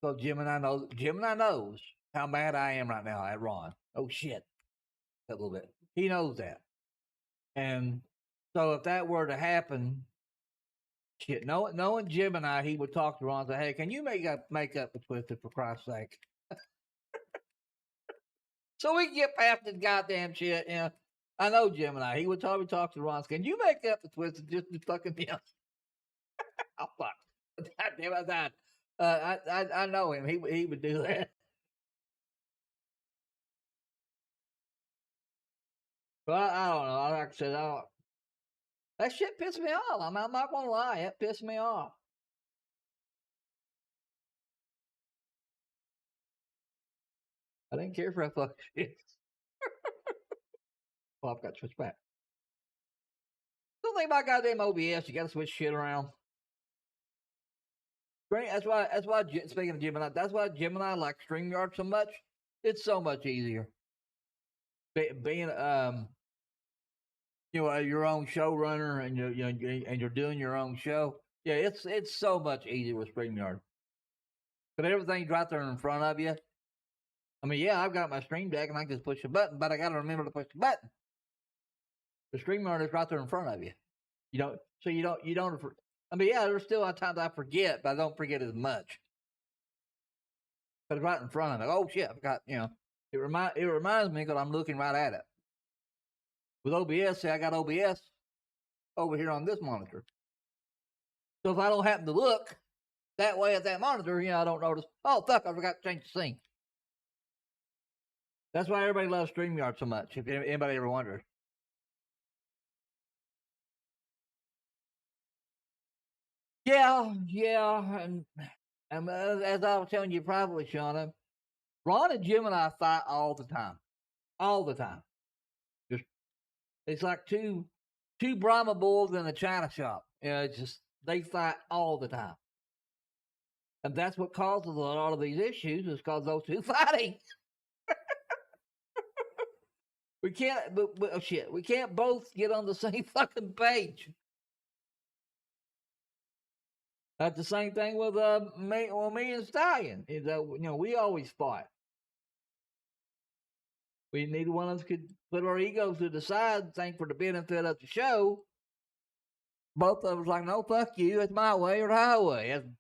E: because Gemini knows how mad I am right now at Ron. Oh shit, a little bit. He knows that. And so if that were to happen, shit, knowing Gemini, he would talk to Ron and say, "Hey, can you make up with Twisted for Christ's sake?" So we can get past this goddamn shit. I know Gemini. He would probably talk to Ron. Can you make up with Twisted just to fucking him? Oh fuck! God damn it! I know him. He would do that. But I don't know. Like I said, that shit pissed me off. I'm not gonna lie, it pissed me off. I didn't care for that fucking shit. Well, I've got to switch back. Don't think about goddamn OBS. You got to switch shit around. That's why. Speaking of Gemini, that's why Gemini likes StreamYard so much. It's so much easier. Being your own showrunner and you're doing your own show. Yeah, it's so much easier with StreamYard. But everything's right there in front of you. I mean, yeah, I've got my Stream Deck and I can just push a button, but I got to remember to push the button. The StreamYard is right there in front of you. You don't. I mean, yeah, there's still times I forget, but I don't forget as much. But it's right in front of me. Oh shit, I forgot. It reminds me because I'm looking right at it. With OBS, see, I got OBS over here on this monitor. So if I don't happen to look that way at that monitor, I don't notice. Oh fuck, I forgot to change the scene. That's why everybody loves StreamYard so much, if anybody ever wondered. Yeah, and as I was telling you privately, Shauna, Ron and Jim and I fight all the time. All the time. Just it's like two Brahma bulls in a china shop. You know, it's just they fight all the time. And that's what causes a lot of these issues is because those two fighting. We can't oh shit, we can't both get on the same fucking page. That's the same thing with me and Stallion. Is that we always fought. We neither one of us could put our egos to the side, think for the benefit of the show. Both of us like, no, fuck you, it's my way or the highway. And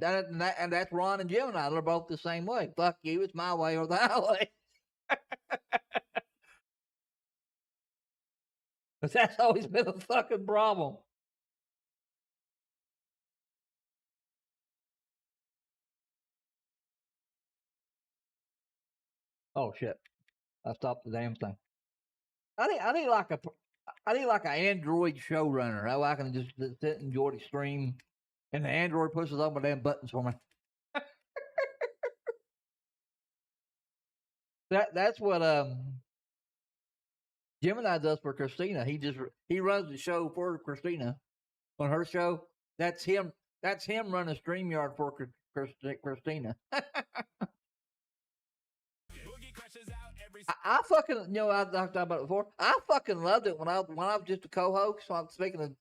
E: that's Ron and Jim and I. They're both the same way. Fuck you, it's my way or the highway. But that's always been a fucking problem. Oh shit! I stopped the damn thing. I need like an Android showrunner. How I can just sit and enjoy the stream, and the Android pushes all my damn buttons for me. That's what Gemini does for Christina. He runs the show for Christina on her show. That's him. That's him running StreamYard for Christina. I fucking I talked about it before. I fucking loved it when I was just a co-host. So I'm speaking of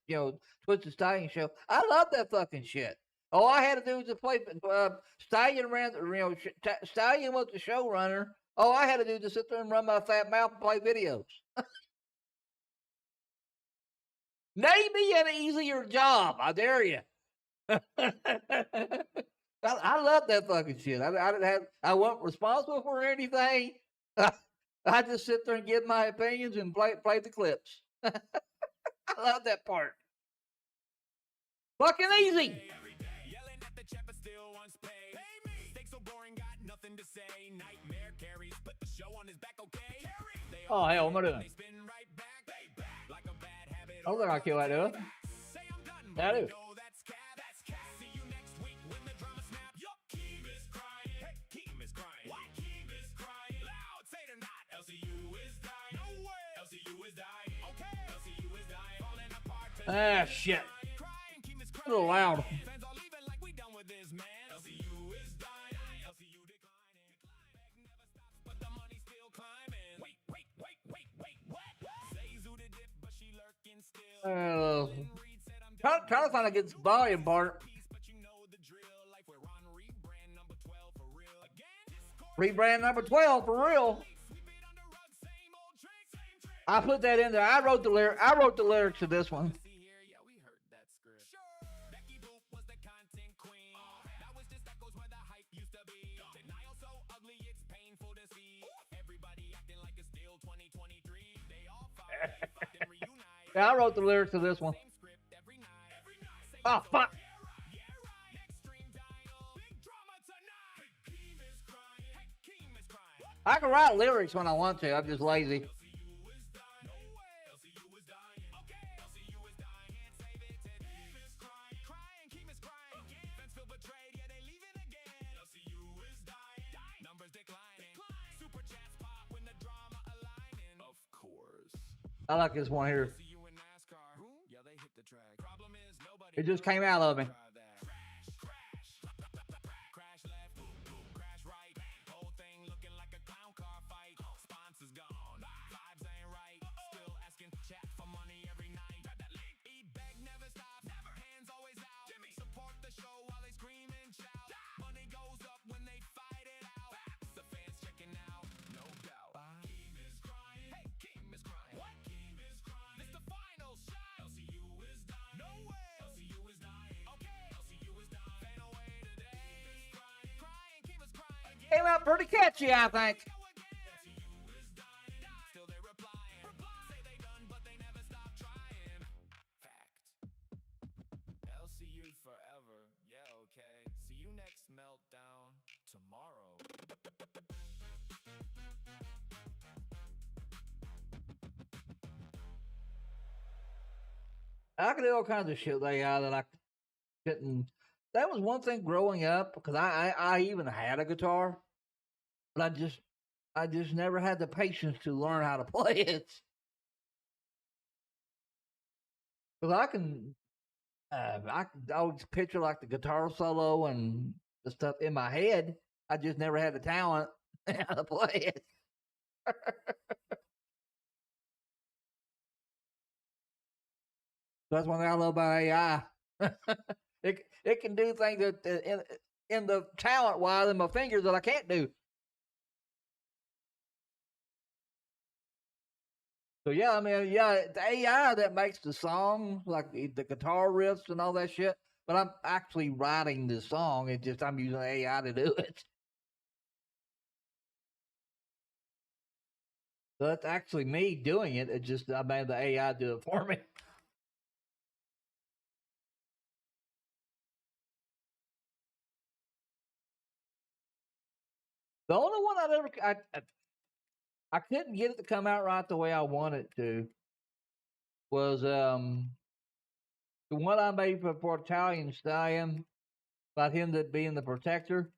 E: Twisted Stallion show. I love that fucking shit. All I had to do was to play. Stallion ran. Stallion was the showrunner. All I had to do was to sit there and run my fat mouth and play videos. Name me an easier job. I dare you. I love that fucking shit. I wasn't responsible for anything. I just sit there and give my opinions and play the clips. I love that part. Fucking easy.
G: Yelling at the chat but still wants pay. Steak so boring, got nothing to say. Nightmare carries, put the show on his back, okay?
E: Oh hell, what am I doing?
G: Like a bad habit.
E: I don't think I kill that dude. I do.
G: See you next week when the drama snaps. Yup, Keem is crying. Hey, Keem is crying. What? Keem is crying. Loud, say it or not. LCU is dying. No way. LCU is dying. Okay. LCU is dying. Falling apart.
E: Ah shit.
G: Crying, Keem is
E: A
G: crying.
E: little loud.
G: Fans all leaving like we done with this, man. LCU is dying. LCU declining. Never stops, but the money's still climbing. Wait. What? Say Zoo the dip, but she lurking still.
E: Trying to find a good volume part.
G: But you know the drill, like we're on rebrand number 12 for real. Again,
E: Rebrand number 12 for real.
G: sweep it under rug, same old trick.
E: I put that in there. I wrote the lyrics to this one.
G: See here, yeah, we heard that script. Sure. Becky Boop was the content queen. That was just echoes where the hype used to be. Denial so ugly, it's painful to see. Everybody acting like it's still 2023. They all fight, and reunite.
E: Yeah, I wrote the lyrics to this one.
G: Same script every night.
E: Oh fuck.
G: Yeah, right. Extreme dial. Big drama tonight. Keem is crying. Hey, Keem is crying.
E: I can write lyrics when I want to. I'm just lazy.
G: LCU is dying. No way. LCU is dying. Okay. LCU is dying. Can't save it. Keem is crying. Crying. Keem is crying. Fans feel betrayed. Yeah, they leave it again. LCU is dying. Numbers declining. Super chats pop when the drama aligning. Of course.
E: I like this one here.
G: See you in NASCAR. Yeah, they hit the track. Problem is nobody.
E: It just came out of me.
G: Drive that. Crash left, crash right. Whole thing looking like a clown car fight. Sponsors gone, vibes ain't right. Still asking chat for money every night. Eat beg, never stop. Hands always out. Support the show while they scream and shout. Money goes up when they fight it out. The fans checking out, no doubt. Keem is crying. Hey, Keem is crying. What? Keem is crying. It's the final shot. LCU is dying. No way. LCU is dying. Okay. LCU is dying. Fan away today. Crying. Keem is crying.
E: Came out pretty catchy, I think.
G: Still they replying. Say they done, but they never stop trying. Fact. LCU forever. Yeah, okay. See you next meltdown tomorrow.
E: I could do all kinds of shit with AI that I couldn't. That was one thing growing up because I even had a guitar, but I just never had the patience to learn how to play it. Because I can always picture like the guitar solo and the stuff in my head. I just never had the talent how to play it. That's one thing I love about AI. it can do things that in the talent wise in my fingers that I can't do. So yeah, I mean, yeah, the AI that makes the song, like the guitar riffs and all that shit. But I'm actually writing the song. It's just I'm using AI to do it. So that's actually me doing it. It's just I made the AI do it for me. The only one I couldn't get it to come out right the way I wanted it to was the one I made for Italian Stallion about him that being the protector.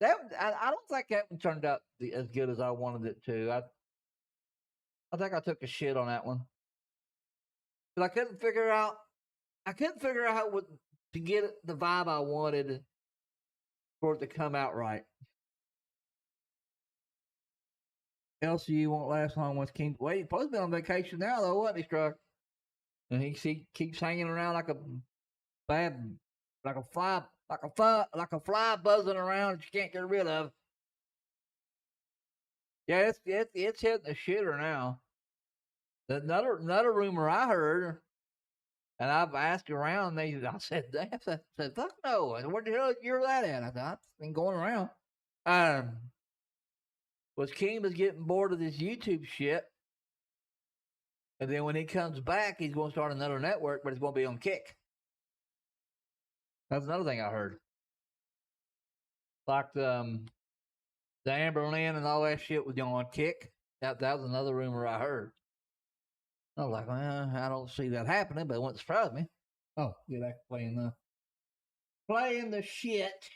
E: That I don't think that one turned out as good as I wanted it to. I think I took a shit on that one. But I couldn't figure out how to get it, the vibe I wanted for it to come out right. LCU won't last long with King. Well, he's supposed to be on vacation now, though, wasn't he, Struck? And he keeps hanging around like a bad, like a fly buzzing around that you can't get rid of. Yeah, it's hitting the shitter now. Another rumor I heard, and I've asked around. I said, fuck no. Where the hell you're that at? I thought it's been going around. Was King was getting bored of this YouTube shit. And then when he comes back, he's going to start another network, but it's going to be on Kick. That's another thing I heard. Like the Amber Lynn and all that shit was on Kick. That was another rumor I heard. I was like, well, I don't see that happening, but it wouldn't surprise me. Oh, get back playing the shit.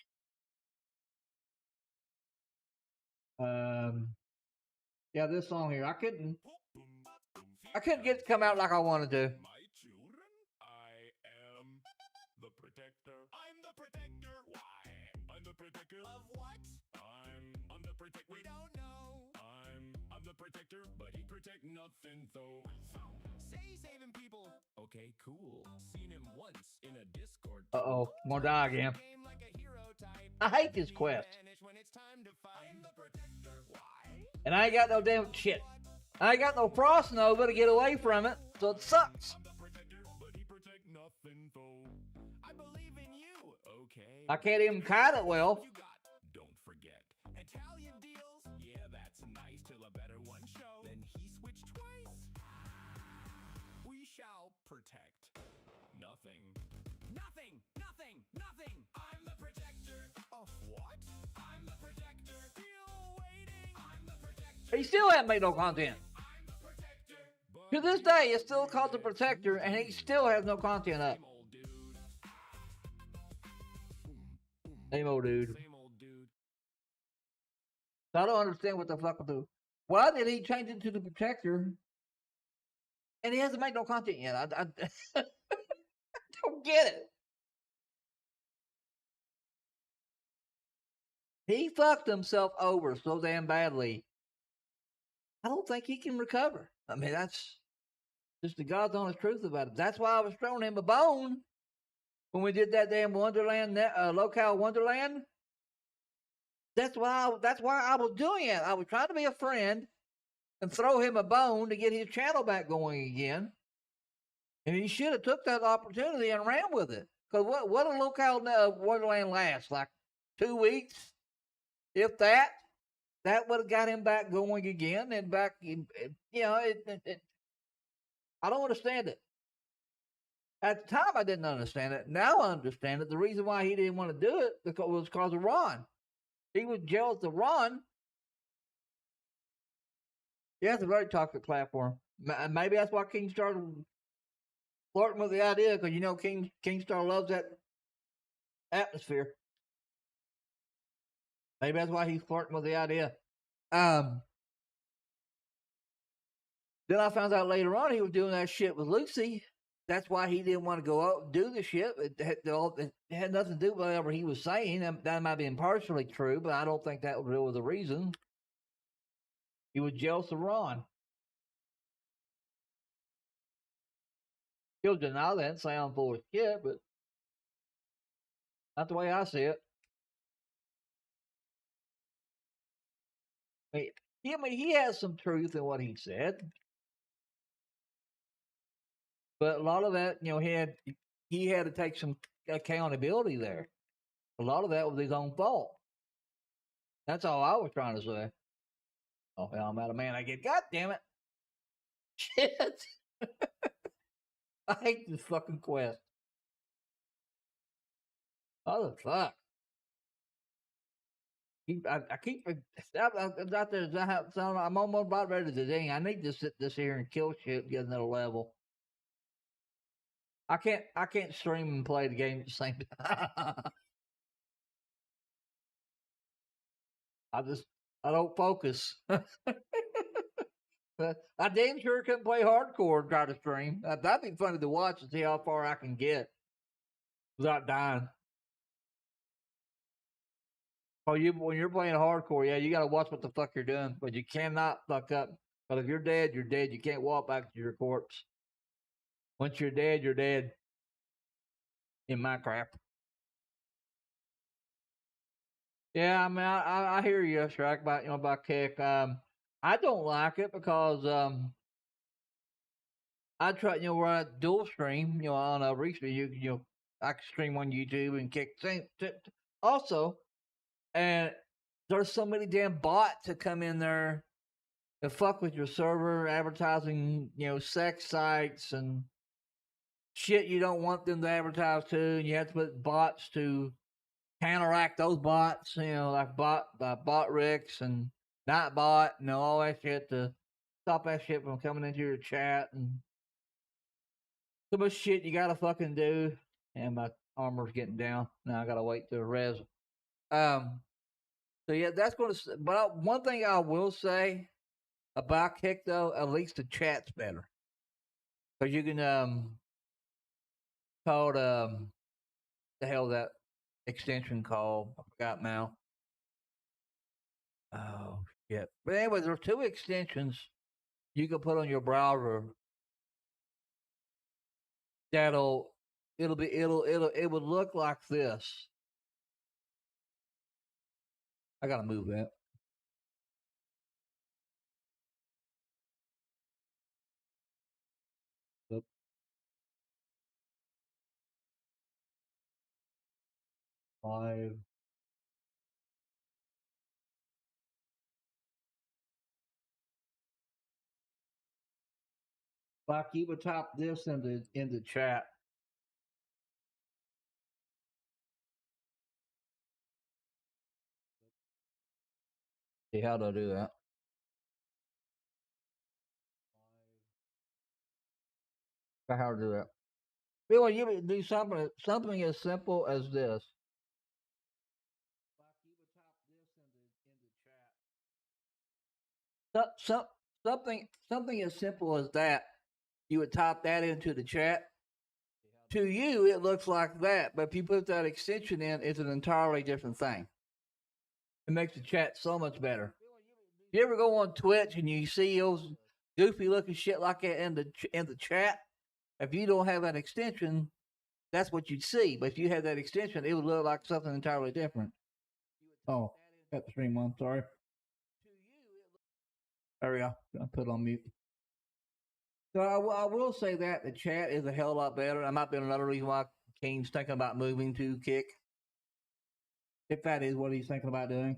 E: Yeah, this song here, I couldn't get it to come out like I wanted to.
G: My children, I am the protector. I'm the protector. Why? I'm the protector of what? I'm the protector. We don't know. I'm the protector, but he protect nothing though. Say saving people. Okay, cool. Seen him once in a Discord.
E: I'm gonna die again. I hate this quest. And I ain't got no damn shit. I ain't got no Frost Nova to get away from it, so it sucks. I can't even kite it well.
G: Don't forget. Italian deals. Yeah, that's nice till a better one show. Then he switched twice. We shall protect. Nothing. I'm the protector. Of what? I'm the protector. Still waiting. I'm the protector.
E: He still hasn't made no content. To this day, it's still called the Protector, and he still has no content up. Same old dude. So I don't understand what the fuck will do. Why did he change it to the Protector? And he hasn't made no content yet. I don't get it. He fucked himself over so damn badly. I don't think he can recover. I mean, that's just the God's honest truth about it. That's why I was throwing him a bone when we did that damn Wonderland, Locale Wonderland. That's why I was doing it. I was trying to be a friend and throw him a bone to get his channel back going again. And he should have took that opportunity and ran with it. Because what a Locale Wonderland last? Like 2 weeks? If that? That would have got him back going again and back, I don't understand it. At the time, I didn't understand it. Now I understand it. The reason why he didn't want to do it was because of Ron. He was jealous of Ron. Yeah, it's a very toxic platform. Maybe that's why King started flirting with the idea because you know Kingstar loves that atmosphere. Maybe that's why he's flirting with the idea. Then I found out later on he was doing that shit with Lucy. That's why he didn't want to go out and do the shit. It had nothing to do with whatever he was saying. That might be partially true, but I don't think that was really the reason. He was jealous of Ron. He'll deny that and say I'm full of shit, but not the way I see it. I mean, he has some truth in what he said, but a lot of that, you know, he had to take some accountability there. A lot of that was his own fault. That's all I was trying to say. Oh hell, I'm out of man. I get. God damn it! Shit! I hate this fucking quest. Oh the fuck! I keep. I'm almost about ready to ding. I need to sit this here and kill shit, get another level. I can't stream and play the game at the same time. I don't focus. I damn sure couldn't play hardcore and try to stream. That'd be funny to watch and see how far I can get without dying. Oh, when you're playing hardcore, yeah, you got to watch what the fuck you're doing, but you cannot fuck up. But if you're dead, you're dead. You can't walk back to your corpse. Once you're dead, you're dead. In Minecraft. Yeah, I mean, I hear you, Shrek, about Kick. I don't like it because I try, where I dual stream, on a restream, I can stream on YouTube and Kick. Also, and there's so many damn bots that come in there to fuck with your server, advertising, sex sites and shit you don't want them to advertise to, and you have to put bots to counteract those bots, like bot Ricks and Nightbot and all that shit to stop that shit from coming into your chat and so much shit you gotta fucking do. And my armor's getting down. Now I gotta wait to res. So yeah, that's gonna. But one thing I will say about Kick though, at least the chat's better because you can call it the hell that extension called. I forgot now. Oh shit! But anyway, there's two extensions you can put on your browser. It would look like this. I gotta move that. Oop. Five. Like you would type this in the chat. See how do I do that? How to do that? Well, you would do something as simple as this. Something as simple as that. You would type that into the chat. To you, it looks like that, but if you put that extension in, it's an entirely different thing. It makes the chat so much better. You ever go on Twitch and you see those goofy looking shit like that in the chat? If you don't have that extension, that's what you'd see. But if you had that extension, it would look like something entirely different. Oh, got the stream on. Sorry. There we go. I put it on mute. So I will say that the chat is a hell of a lot better. That might be another reason why Kane's thinking about moving to Kick. If that is what he's thinking about doing.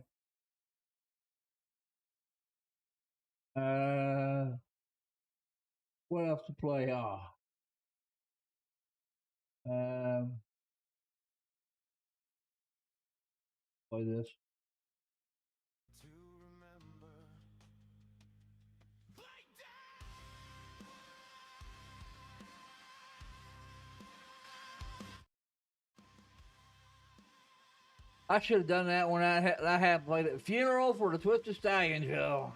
E: What else to play? Play this. I should have done that when I had played at the funeral for the Twisted Stallion show.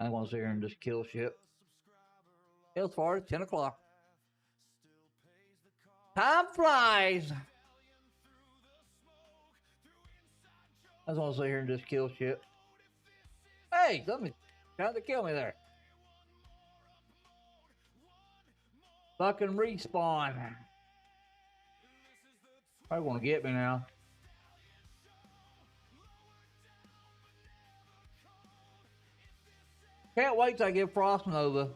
E: I want to sit here and just kill shit. As far as 10 o'clock. Time flies. I just want to sit here and just kill shit. Hey, somebody tried to kill me there. Fucking respawn. Probably want to get me now. Can't wait till I get Frost Nova.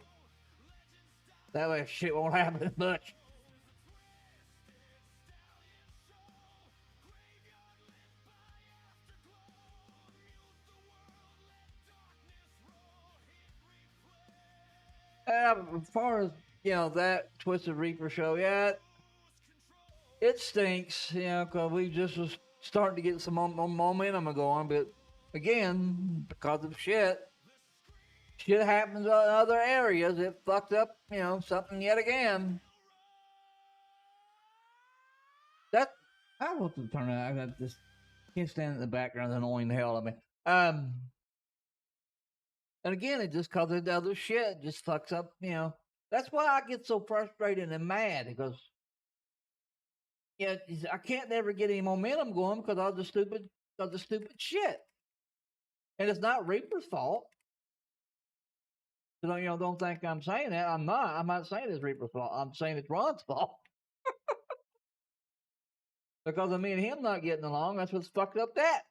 E: That way shit won't happen much. As far as, you know, that Twisted Reaper show, yeah, it stinks, you know, because we just was starting to get some momentum going, but again, because of shit happens in other areas. It fucked up, you know, something yet again. That, I hope to turn out. I got this, can't stand in the background, it's annoying the hell out of me. And again, it just causes the other shit just fucks up, you know. That's why I get so frustrated and mad, because yeah, I can't never get any momentum going because of the stupid shit. And it's not Reaper's fault. So don't think I'm saying that. I'm not. I'm not saying it's Reaper's fault. I'm saying it's Ron's fault. Because of me and him not getting along, that's what's fucked up that.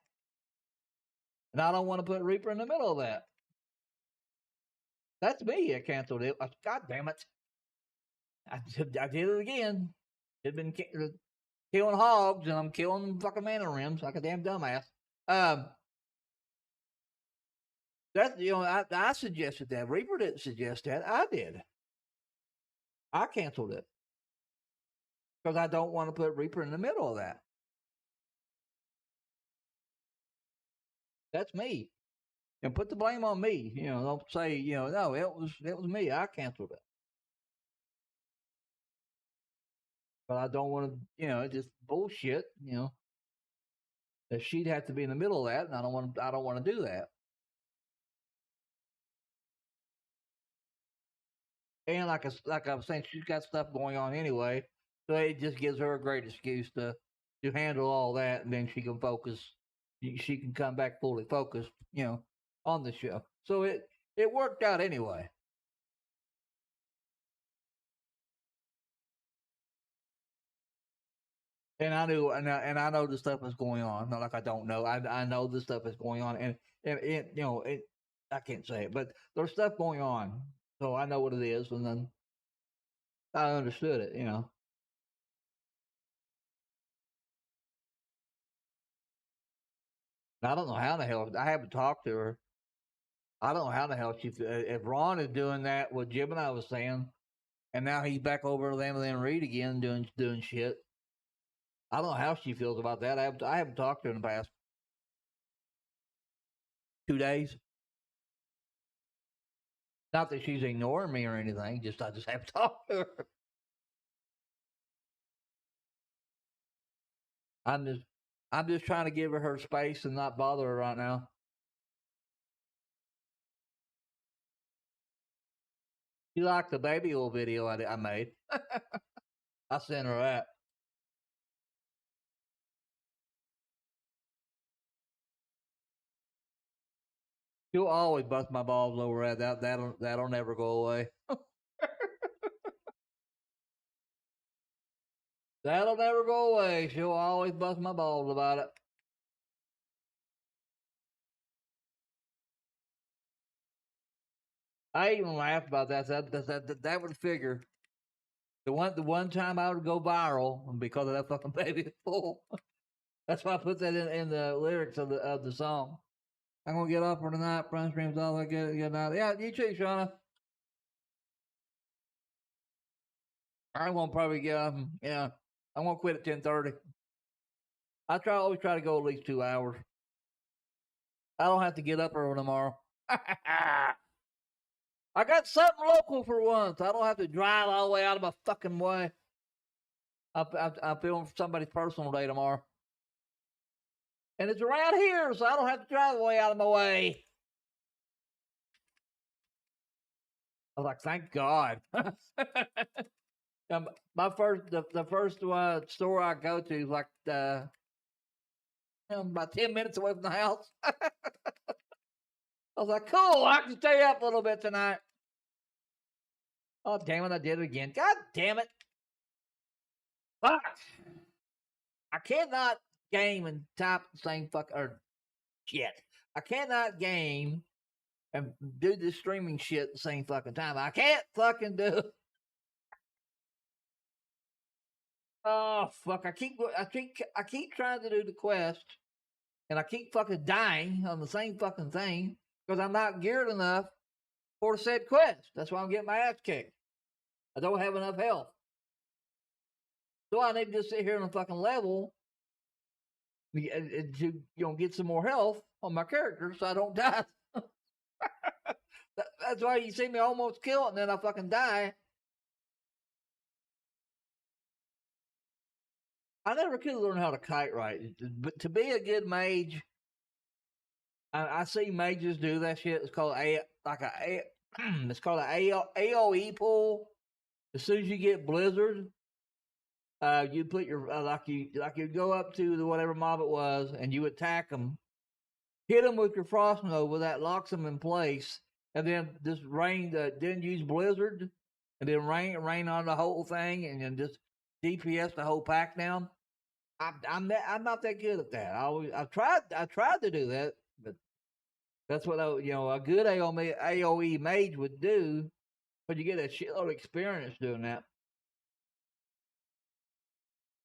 E: And I don't want to put Reaper in the middle of that. That's me. I canceled it. God damn it. I did it again. It'd been killing hogs, and I'm killing fucking mana rims like a damn dumbass. That, you know, I suggested that. Reaper didn't suggest that. I did. I canceled it because I don't want to put Reaper in the middle of that. That's me. And put the blame on me. You know, don't say, you know, no, it was me. I canceled it. But I don't want to, you know, it's just bullshit, you know. That she'd have to be in the middle of that, and I don't want to do that. And like I was saying, she's got stuff going on anyway, so it just gives her a great excuse to handle all that, and then she can focus. She can come back fully focused, you know, on the show. So it worked out anyway. And I knew, and I know the stuff is going on. Not like I don't know. I know the stuff is going on, and it, you know, it. I can't say it, but there's stuff going on, so I know what it is, and then I understood it, you know. I don't know how the hell. I haven't talked to her. I don't know how the hell she. If Ron is doing that, what Jim and I was saying, and now he's back over to them and then Reed again doing shit. I don't know how she feels about that. I haven't talked to her in the past 2 days. Not that she's ignoring me or anything. I just haven't talked to her. I'm just trying to give her space and not bother her right now. She liked the baby oil video I made. I sent her that. She'll always bust my balls over that. That'll never go away. That'll never go away. She'll always bust my balls about it. I even laughed about that. That would figure. The one time I would go viral because of that fucking baby fool. That's why I put that in the lyrics of the song. I'm gonna get up for tonight. Front streams all that good night. Yeah, you too, Shauna. I'm gonna probably get up. Yeah, I'm gonna quit at 10:30. I always try to go at least 2 hours. I don't have to get up early tomorrow. I got something local for once. I don't have to drive all the way out of my fucking way. I'm filming for somebody's personal day tomorrow. And it's around here, so I don't have to drive the way out of my way. I was like, thank God. My first, the first store I go to is like about 10 minutes away from the house. I was like, cool, I can stay up a little bit tonight. Oh, damn it, I did it again. God damn it. Fuck. I cannot game and type the same or shit. I cannot game and do this streaming shit at the same fucking time. I can't fucking do it. Oh fuck! I keep trying to do the quest, and I keep fucking dying on the same fucking thing because I'm not geared enough for the said quest. That's why I'm getting my ass kicked. I don't have enough health, so I need to just sit here on a fucking level to get some more health on my character so I don't die. That's why you see me almost kill it and then I fucking die. I never could learn how to kite right, but to be a good mage, I see mages do that shit. It's called it's called an AOE pool. As soon as you get blizzard, you put your you go up to the whatever mob it was, and you attack them, hit them with your frost nova that locks them in place, and then just then use blizzard, and then rain on the whole thing, and then just DPS the whole pack down. I'm not that good at that. I tried to do that, but that's what a good AOE mage would do, but you get a shitload of experience doing that.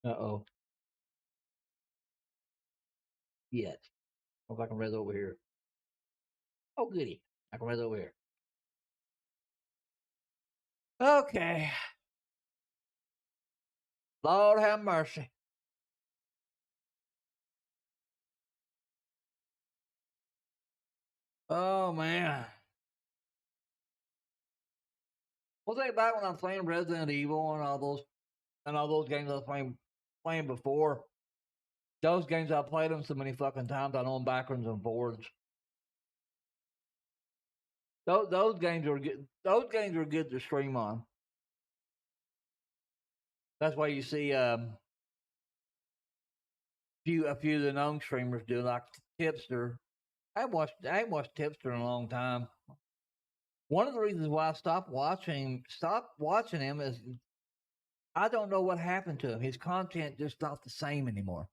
E: Uh-oh. Yes. Hope I can res over here. Oh goody. I can res over here. Okay. Lord have mercy. Oh man. Well, think back when I was playing Resident Evil and all those games I was playing before. Those games I played them so many fucking times I know them backwards and forwards. Those games were good. Those games were good to stream on. That's why you see a few of the known streamers do, like Tipster. I ain't watched Tipster in a long time. One of the reasons why I stopped watching him is I don't know what happened to him. His content just not the same anymore.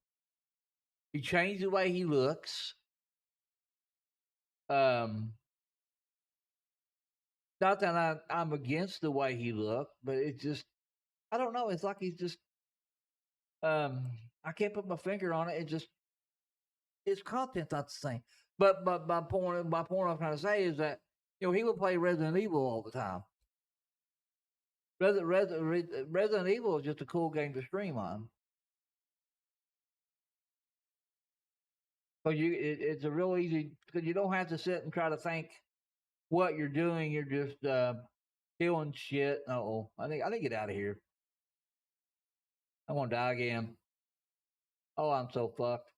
E: He changed the way he looks. Not that I'm against the way he looked, but it's just I don't know. It's like he's just I can't put my finger on it. It just his content's not the same. But my point I'm trying to say is that he would play Resident Evil all the time. Resident Evil is just a cool game to stream on. But it's a real easy because you don't have to sit and try to think what you're doing. You're just killing shit. Uh-oh. I think get out of here. I'm gonna die again. Oh, I'm so fucked.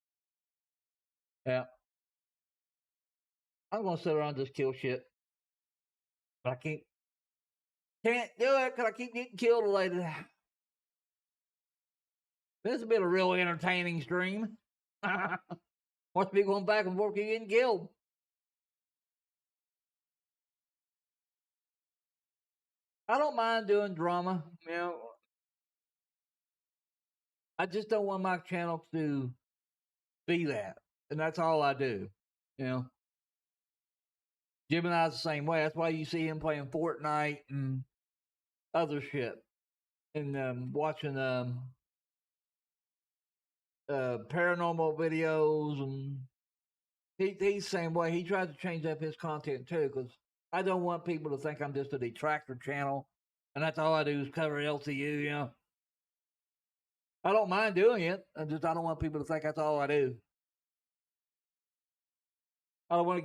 E: Yeah. I'm gonna sit around and just kill shit. But I can't do it because I keep getting killed later. This has been a real entertaining stream. Watch me going back and forth, keep getting killed. I don't mind doing drama. I just don't want my channel to be that. And that's all I do. Gemini's the same way. That's why you see him playing Fortnite and other shit. And watching paranormal videos. And he's the same way. He tries to change up his content too, because I don't want people to think I'm just a detractor channel. And that's all I do is cover LCU, I don't mind doing it. I don't want people to think that's all I do. I don't want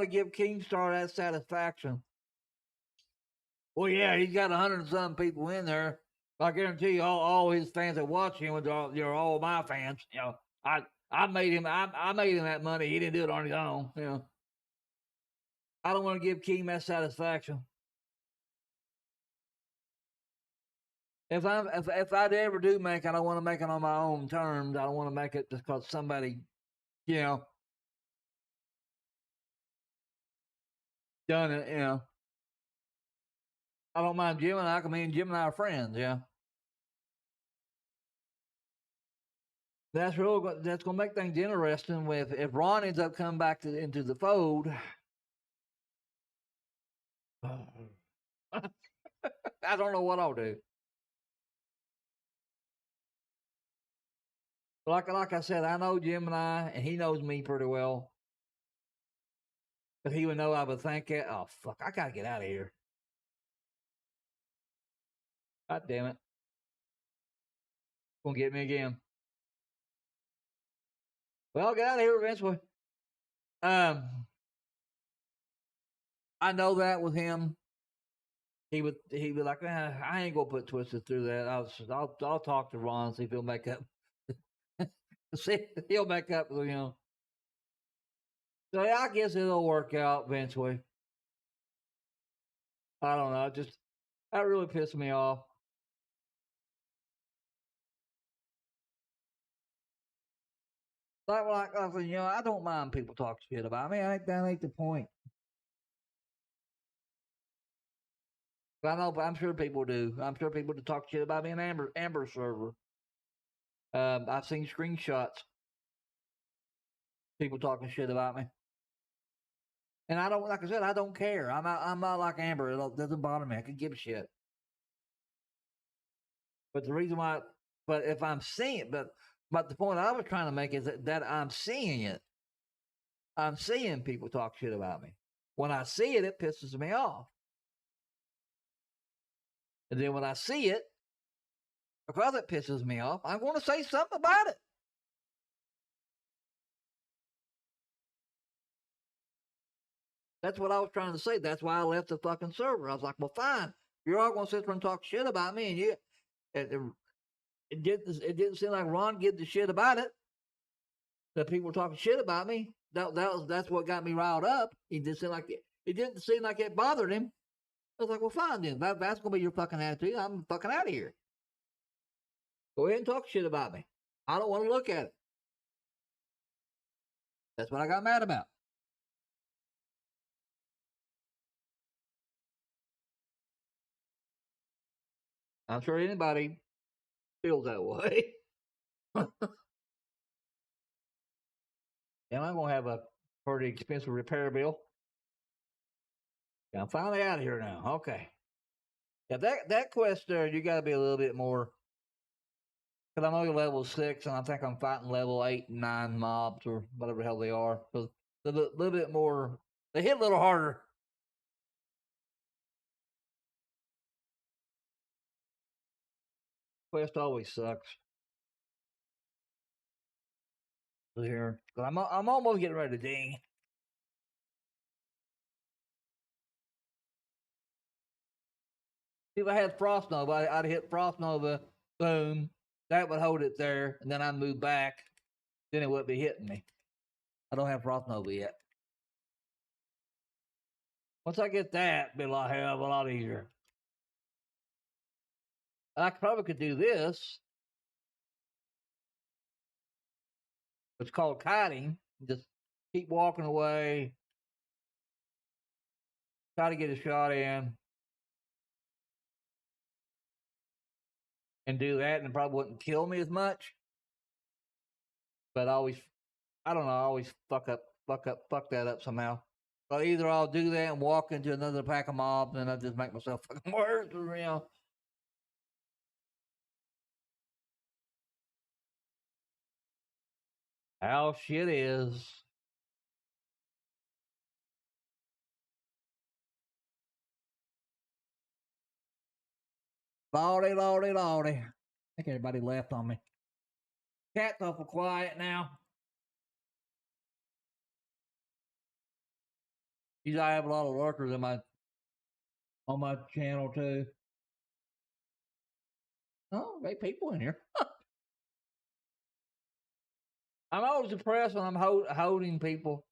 E: to give Keemstar that satisfaction. Well, yeah, he's got 100 and some people in there. I guarantee you, all his fans that watch him are all my fans. You know, I made him. I made him that money. He didn't do it on his own. You know, I don't want to give Keem that satisfaction. If I'd ever do make it, I want to make it on my own terms. I don't want to make it just because somebody, you know, done it. You know, I don't mind Jim and I. I mean, Jim and I are friends. Yeah, that's real. That's gonna make things interesting. If Ron ends up coming back into the fold, I don't know what I'll do. Like I said, I know Jim and I, and he knows me pretty well. But he would know I would think it. Oh fuck! I gotta get out of here. God damn it! Gonna get me again. Well, I'll get out of here eventually. I know that with him, he would like, I ain't gonna put Twisted through that. I'll talk to Ron, see if he'll make up. See if he'll make up, you know. So yeah, I guess it'll work out eventually. I don't know. Just that really pissed me off. Like you know, I don't mind people talking shit about me. That ain't the point. But I know, but I'm sure people do. I'm sure people do talk shit about me in Amber server. I've seen screenshots. People talking shit about me. And I don't, like I said, I don't care. I'm not like Amber. It doesn't bother me. I could give a shit. But the reason why, but if I'm seeing it, but the point I was trying to make is that I'm seeing it. I'm seeing people talk shit about me. When I see it, it pisses me off. And then when I see it, because it pisses me off, I'm going to say something about it. That's what I was trying to say. That's why I left the fucking server. I was like, well, fine. You're all going to sit there and talk shit about me, and it didn't seem like Ron gave the shit about it. That people were talking shit about me. That's what got me riled up. It didn't seem like it bothered him. I was like, well, fine then. That's gonna be your fucking attitude. I'm fucking out of here. Go ahead and talk shit about me. I don't want to look at it. That's what I got mad about. I'm sure anybody feels that way. And I'm gonna have a pretty expensive repair bill. I'm finally out of here now. Okay. Yeah, that quest there, you got to be a little bit more. Because I'm only level 6, and I think I'm fighting level 8 and 9 mobs, or whatever the hell they are. So a little bit more. They hit a little harder. Quest always sucks. Here, but I'm almost getting ready to ding. If I had Frost Nova, I'd hit Frost Nova, boom, that would hold it there, and then I'd move back, then it wouldn't be hitting me. I don't have Frost Nova yet. Once I get that, it'll be a hell of a lot easier. I probably could do this. It's called kiting. Just keep walking away, try to get a shot in, and do that, and it probably wouldn't kill me as much. But I always fuck that up somehow. So either I'll do that and walk into another pack of mobs, and I just make myself fucking worse, you know. How shit is. Lordy. I think everybody left on me. Cat's awful quiet now. Usually I have a lot of lurkers in my on my channel too. Oh, there people in here. I'm always impressed when I'm holding people.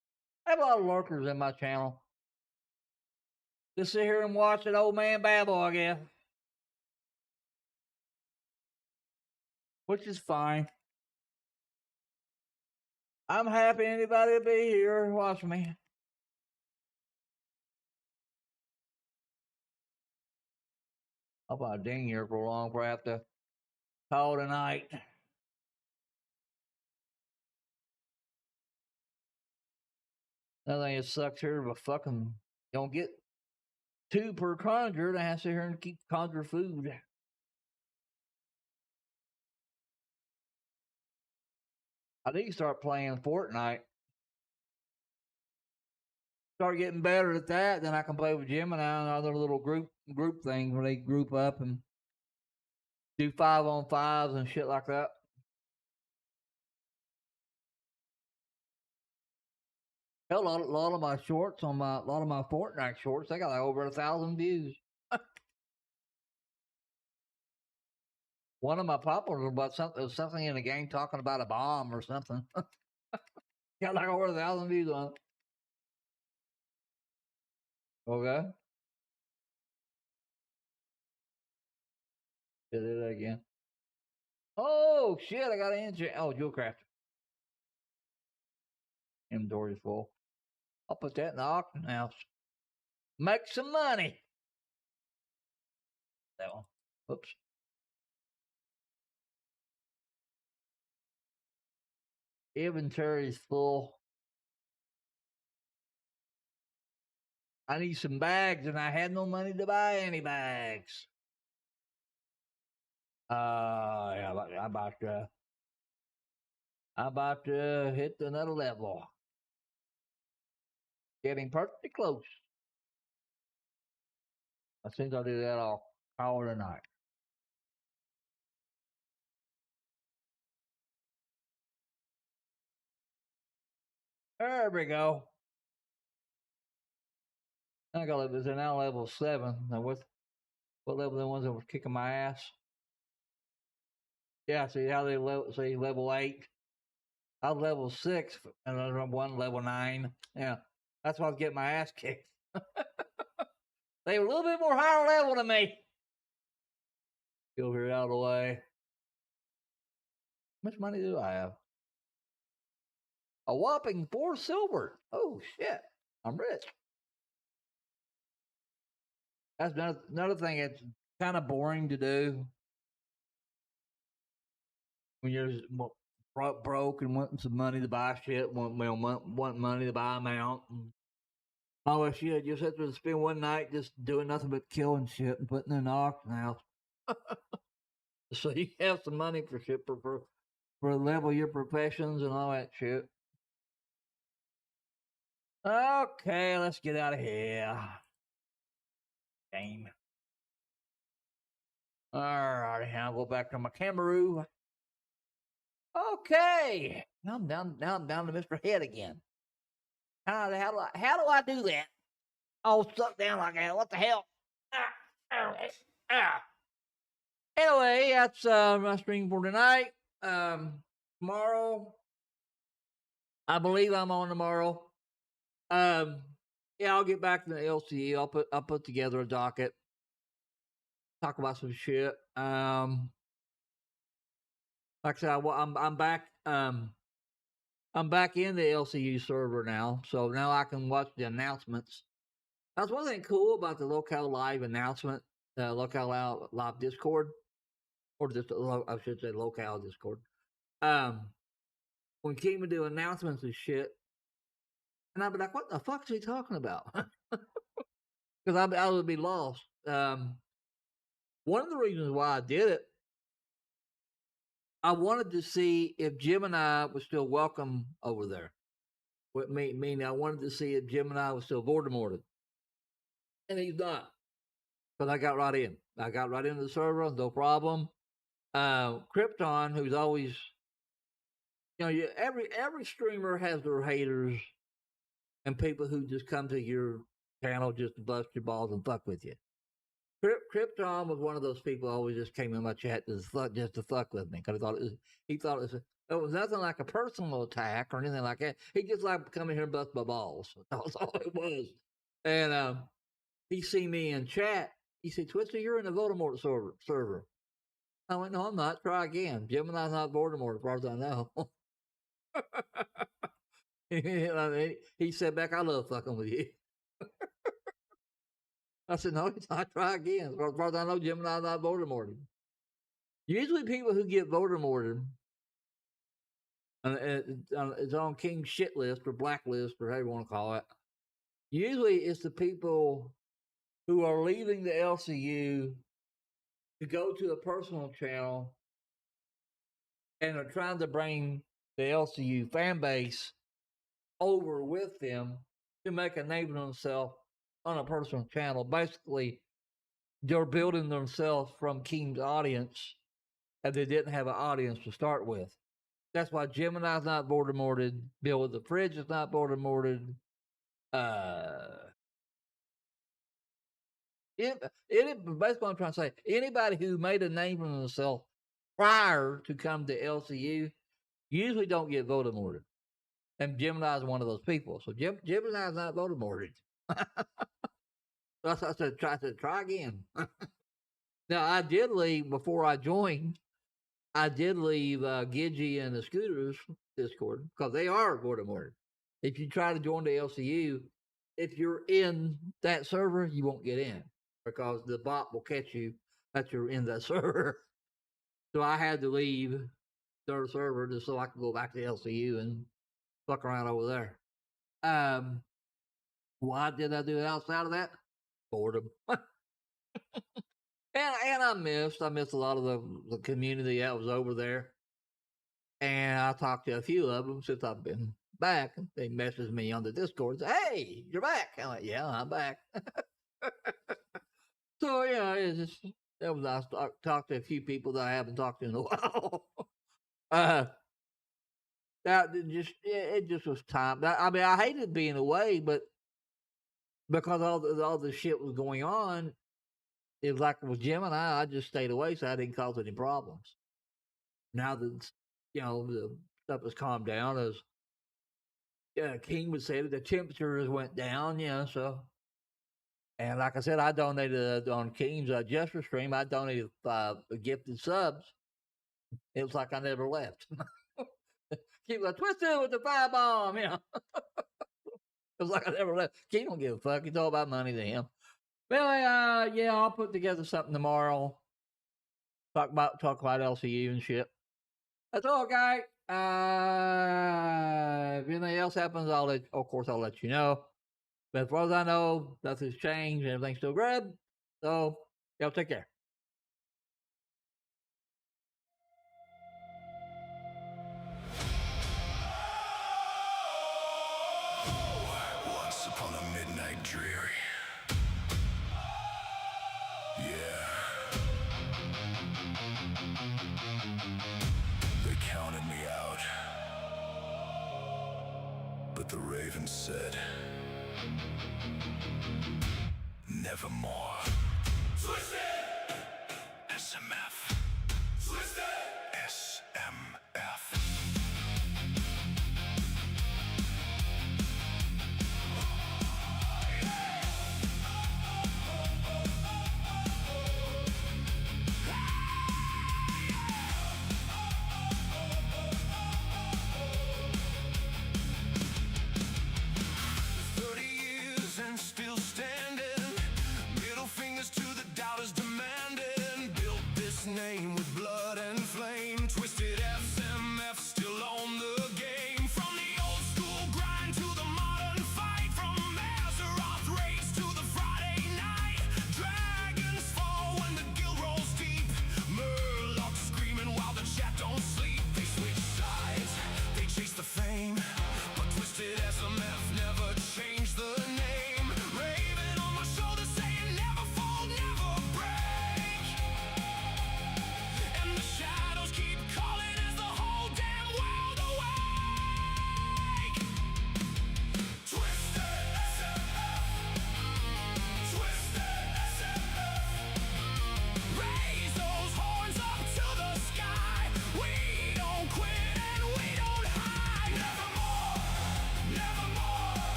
E: I have a lot of lurkers in my channel. Just sit here and watch an old man babble, I guess. Which is fine. I'm happy anybody to be here watching me. I'll probably ding here for long before I have to call tonight. Another thing that sucks here, but fucking don't get 2 per conjure, and I have to sit here and keep conjure food. I need to start playing Fortnite. Start getting better at that, then I can play with Gemini and other little group things where they group up and do 5-on-5s and shit like that. Hell, a lot of my shorts on a lot of my Fortnite shorts, they got like over 1,000 views. One of my popular was about something in the game talking about a bomb or something. Got like over 1,000 views on it. Okay. Do that again. Oh shit! I got an engine. Oh, jewel crafter. Inventory's full. I'll put that in the auction house. Make some money. That one. Oops. Inventory's full. I need some bags, and I had no money to buy any bags. Yeah, I'm about to hit another level. Getting perfectly close. As soon as I do that, I'll call it a night. There we go. I got it. It's now level 7. Now what level the ones that were kicking my ass? Yeah, see how they level 8. I was level 6 and I was one level 9. Yeah. That's why I was getting my ass kicked. They were a little bit more higher level than me. Get over here out of the way. How much money do I have? A whopping 4 silver. Oh shit. I'm rich. That's another thing that's kind of boring to do when you're broke and wanting some money to buy shit, want money to buy a mount. Oh shit, you just have to spend one night just doing nothing but killing shit and putting in the auction house. So you have some money for shit for level your professions and all that shit. Okay, let's get out of here. Game. Alrighty, I'll go back to my Camaroo. Okay. Now I'm down to Mr. Head again. How do I do that? Oh, suck down like that. What the hell? Anyway, that's my stream for tonight. Tomorrow, I believe I'm on tomorrow. Yeah, I'll get back to the LCE. I'll put together a docket. Talk about some shit. Like I said, I'm back. I'm back in the LCU server now, so now I can watch the announcements. That's one thing cool about the Locale Live announcement, Locale Live Discord, or just I should say Locale Discord. When King would do announcements and shit, and I'd be like, "What the fuck is he talking about?" Because I would be lost. One of the reasons why I did it, I wanted to see if Gemini was still welcome over there. What meaning I wanted to see if Gemini was still Voldemorted. And he's not. But I got right in. I got right into the server, no problem. Krypton, who's always, every streamer has their haters and people who just come to your channel just to bust your balls and fuck with you. Krypton was one of those people who always just came in my chat just to fuck with me because he thought it was nothing like a personal attack or anything like that. He just liked to come in here and bust my balls. That was all it was. And he see me in chat. He said, "Twister, you're in the Voldemort server." I went, "No, I'm not. Try again. Gemini's not Voldemort, as far as I know." He said back, "I love fucking with you." I said, "No, it's not. Try again. As far as I know, Gemini's not Voldemort." Usually people who get Voldemorted, it's on King's shit list or blacklist or however you want to call it. Usually it's the people who are leaving the LCU to go to a personal channel and are trying to bring the LCU fan base over with them to make a name for themselves on a personal channel. Basically, they're building themselves from King's audience, and they didn't have an audience to start with. That's why Gemini's not Voldemorted. Bill with the Fridge is not Voldemorted. Basically, what I'm trying to say, anybody who made a name for themselves prior to come to LCU usually don't get Voldemorted. And Gemini is one of those people. So Gemini is not Voldemorted. So I said, try again. Now, I did leave, before I joined, I did leave Gidgey and the Scooters Discord because they are Voldemorted. If you try to join the LCU, if you're in that server, you won't get in because the bot will catch you that you're in that server. So I had to leave their server just so I could go back to LCU and fuck around over there. Why did I do it outside of that? Boredom. And I missed a lot of the community that was over there. And I talked to a few of them since I've been back. They messaged me on the Discord. Say, "Hey, you're back." I'm like, "Yeah, I'm back." So yeah, that was nice. I talked to a few people that I haven't talked to in a while. It just was time. I mean, I hated being away, but because all the shit was going on, it was like with Gemini, I just stayed away so I didn't cause any problems. Now that, the stuff has calmed down, as King would say, that the temperatures went down, so. And like I said, I donated on King's gesture stream, I donated gifted subs. It was like I never left. King was like, "Twisted with the firebomb," It was like I never left. King don't give a fuck. It's all about money to him. Well, I'll put together something tomorrow. Talk about LCU and shit. That's all, guy. If anything else happens, I'll let you know. But as far as I know, nothing's changed. Everything's still good. So, y'all take care.
D: Once upon a midnight dreary. Yeah. They counted me out. But the raven said, "Nevermore." TwistedSMF. TwistedSMF. Still standing, middle fingers to the doubters.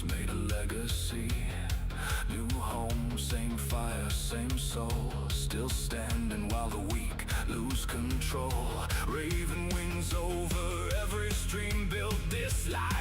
D: just made a legacy. New home, same fire, same soul. Still standing while the weak lose control. Raven wings over every stream, built this life.